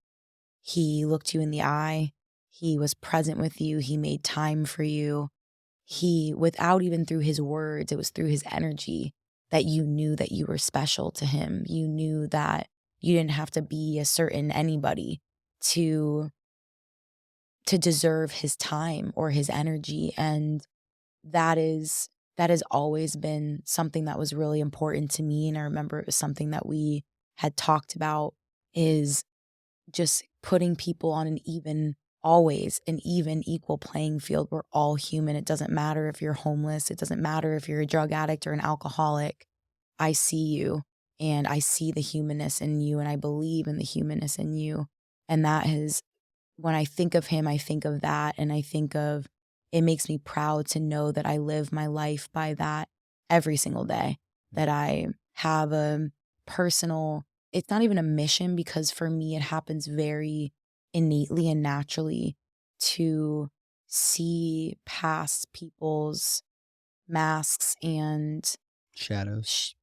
He looked you in the eye. He was present with you. He made time for you. He, without even through his words, it was through his energy that you knew that you were special to him. You knew that you didn't have to be a certain anybody to deserve his time or his energy. And that has always been something that was really important to me. And I remember it was something that we had talked about, is just putting people on always an even equal playing field. We're all human. It doesn't matter if you're homeless. It doesn't matter if you're a drug addict or an alcoholic. I see you, and I see the humanness in you, and I believe in the humanness in you. And that is, when I think of him, I think of that. And I think of, it makes me proud to know that I live my life by that every single day, that I have a personal, it's not even a mission, because for me, it happens very innately and naturally to see past people's masks and shadows.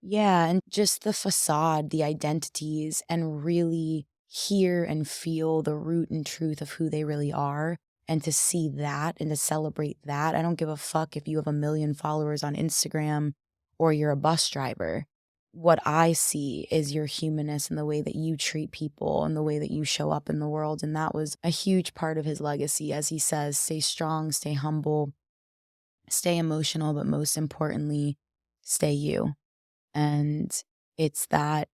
Yeah, and just the facade, the identities, and really hear and feel the root and truth of who they really are, and to see that and to celebrate that. I don't give a fuck if you have 1 million followers on Instagram or you're a bus driver. What I see is your humanness and the way that you treat people and the way that you show up in the world. And that was a huge part of his legacy. As he says, stay strong, stay humble, stay emotional, but most importantly, stay you. And it's that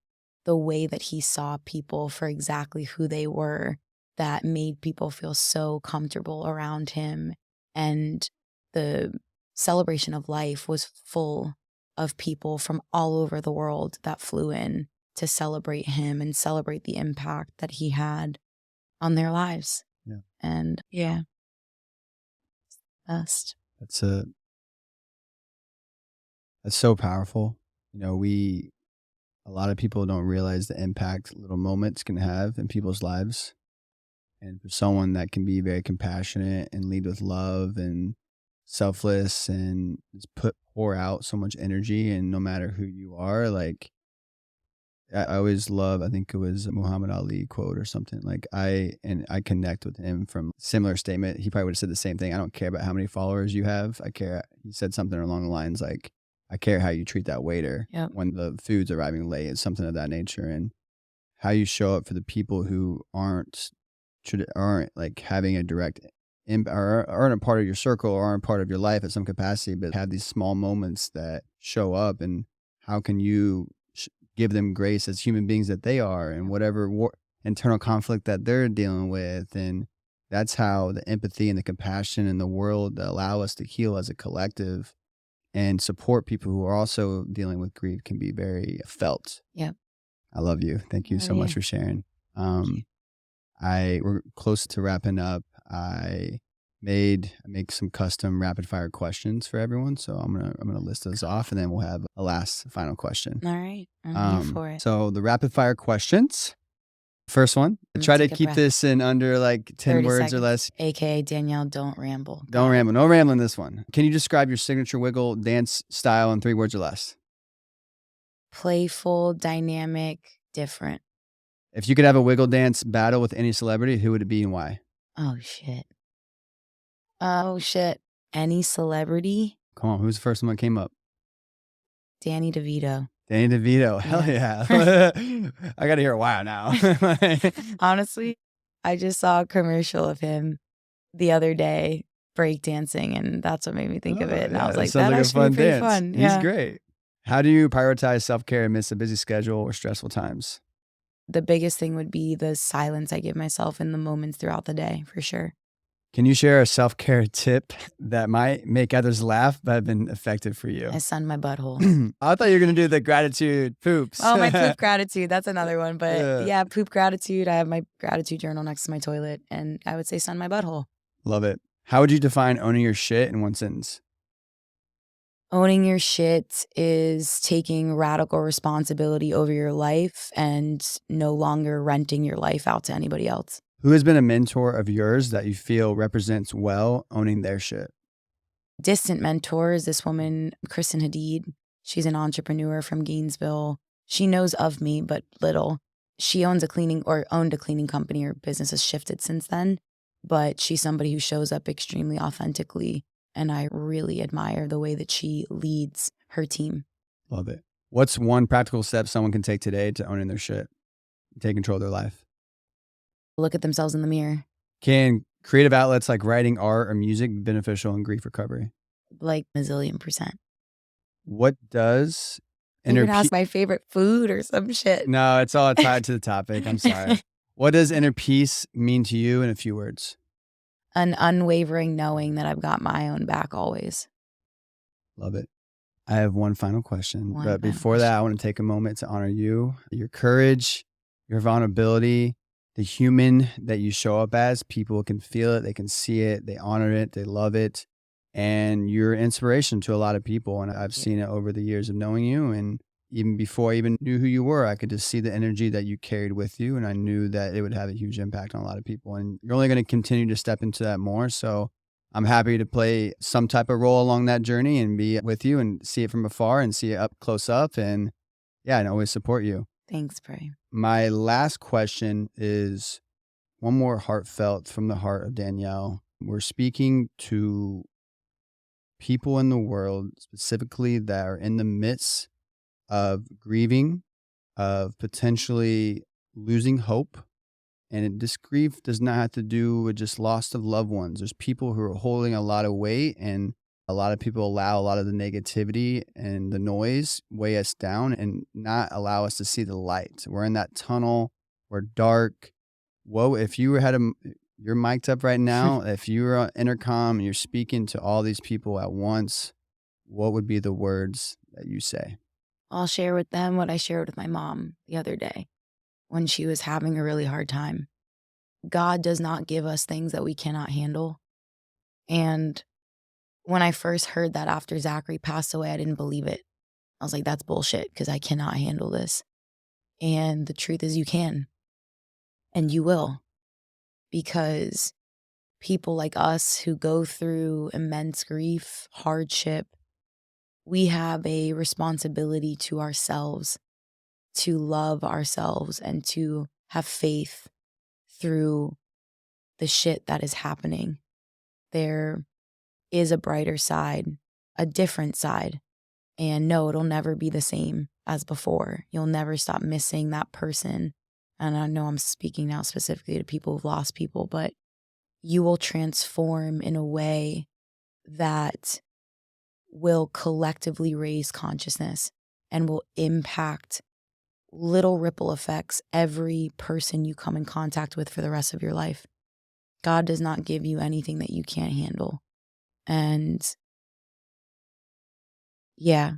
the way that he saw people for exactly who they were that made people feel so comfortable around him. And the celebration of life was full of people from all over the world that flew in to celebrate him and celebrate the impact that he had on their lives. Yeah. And yeah, best. That's so powerful. You know, a lot of people don't realize the impact little moments can have in people's lives. And for someone that can be very compassionate and lead with love and selfless and just pour out so much energy, and no matter who you are, like, I always love, I think it was a Muhammad Ali quote or something. Like, I connect with him from similar statement. He probably would have said the same thing. I don't care about how many followers you have. I care. He said something along the lines like, I care how you treat that waiter when the food's arriving late. It's something of that nature. And how you show up for the people who aren't like having a direct or aren't a part of your circle or aren't part of your life at some capacity, but have these small moments that show up. And how can you give them grace as human beings that they are, and whatever internal conflict that they're dealing with. And that's how the empathy and the compassion in the world allow us to heal as a collective and support people who are also dealing with grief can be very felt. Yep. I love you. Thank you so much for sharing. We're close to wrapping up. I make some custom rapid fire questions for everyone. So I'm gonna list those off, and then we'll have a last final question. All right. I'm here for it. So the rapid fire questions. First one. Try to keep this in under like 10 words seconds. or less. AKA Danielle, don't ramble. Don't ramble. No rambling this one. Can you describe your signature wiggle dance style in 3 words or less? Playful, dynamic, different. If you could have a wiggle dance battle with any celebrity, who would it be and why? Oh, shit. Any celebrity? Come on, who's the first one that came up? Danny DeVito. Danny DeVito. Hell yeah. I got to hear a wow now. Honestly, I just saw a commercial of him the other day breakdancing, and that's what made me think of it. And I was like, that actually be pretty fun. He's great. How do you prioritize self-care amidst a busy schedule or stressful times? The biggest thing would be the silence I give myself in the moments throughout the day, for sure. Can you share a self-care tip that might make others laugh but have been effective for you? I sun my butthole. I thought you were going to do the gratitude poops. Oh, my poop gratitude. That's another one. But yeah, poop gratitude. I have my gratitude journal next to my toilet, and I would say sun my butthole. Love it. How would you define owning your shit in one sentence? Owning your shit is taking radical responsibility over your life and no longer renting your life out to anybody else. Who has been a mentor of yours that you feel represents well owning their shit? distant mentors, this woman, Kristen Hadid, she's an entrepreneur from Gainesville. She knows of me, but little. She owned a cleaning company. Her business has shifted since then, but she's somebody who shows up extremely authentically, and I really admire the way that she leads her team. Love it. What's one practical step someone can take today to owning their shit, take control of their life? Look at themselves in the mirror. Can creative outlets like writing, art, or music be beneficial in grief recovery? Like a zillion percent. What does You could ask my favorite food or some shit. No, it's all tied to the topic. I'm sorry. What does inner peace mean to you in a few words? An unwavering knowing that I've got my own back always. Love it. I have one final question. But before that, I want to take a moment to honor you, your courage, your vulnerability, the human that you show up as. People can feel it. They can see it. They honor it. They love it. And you're inspiration to a lot of people. And I've seen it over the years of knowing you. And even before I even knew who you were, I could just see the energy that you carried with you. And I knew that it would have a huge impact on a lot of people. And you're only going to continue to step into that more. So I'm happy to play some type of role along that journey and be with you and see it from afar and see it up close up. And yeah, and always support you. Thanks, Bray. My last question is one more heartfelt from the heart of Danielle. We're speaking to people in the world specifically that are in the midst of grieving, of potentially losing hope. And this grief does not have to do with just loss of loved ones. There's people who are holding a lot of weight, and a lot of people allow a lot of the negativity and the noise weigh us down and not allow us to see the light. We're in that tunnel. We're dark. Whoa, if you you're mic'd up right now, if you were on intercom and you're speaking to all these people at once, what would be the words that you say? I'll share with them what I shared with my mom the other day when she was having a really hard time. God does not give us things that we cannot handle. And when I first heard that after Zachary passed away, I didn't believe it. I was like, that's bullshit because I cannot handle this. And the truth is you can. And you will. Because people like us who go through immense grief, hardship, we have a responsibility to ourselves to love ourselves and to have faith through the shit that is happening. There is a brighter side, a different side. And no, it'll never be the same as before. You'll never stop missing that person. And I know I'm speaking now specifically to people who've lost people, but you will transform in a way that will collectively raise consciousness and will impact little ripple effects every person you come in contact with for the rest of your life. God does not give you anything that you can't handle. And yeah,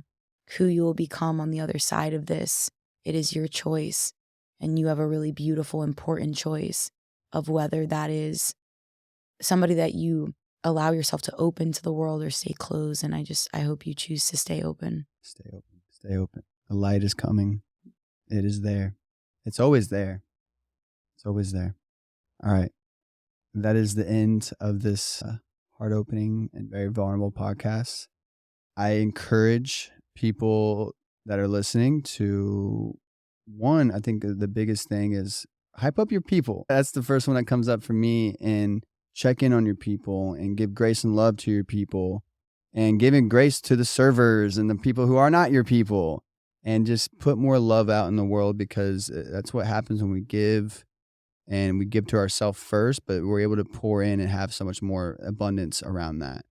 who you will become on the other side of this, it is your choice. And you have a really beautiful, important choice of whether that is somebody that you allow yourself to open to the world or stay closed. And I hope you choose to stay open. Stay open. Stay open. The light is coming. It is there. It's always there. It's always there. All right. That is the end of this heart-opening and very vulnerable podcast. I encourage people that are listening to, one, I think the biggest thing is hype up your people. That's the first one that comes up for me. And check in on your people and give grace and love to your people and giving grace to the servers and the people who are not your people. And just put more love out in the world, because that's what happens when we give, and we give to ourselves first, but we're able to pour in and have so much more abundance around that.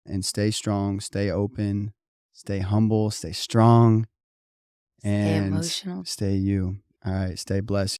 And stay strong, stay open, stay humble, stay strong, and stay emotional. Stay you. All right. Stay blessed.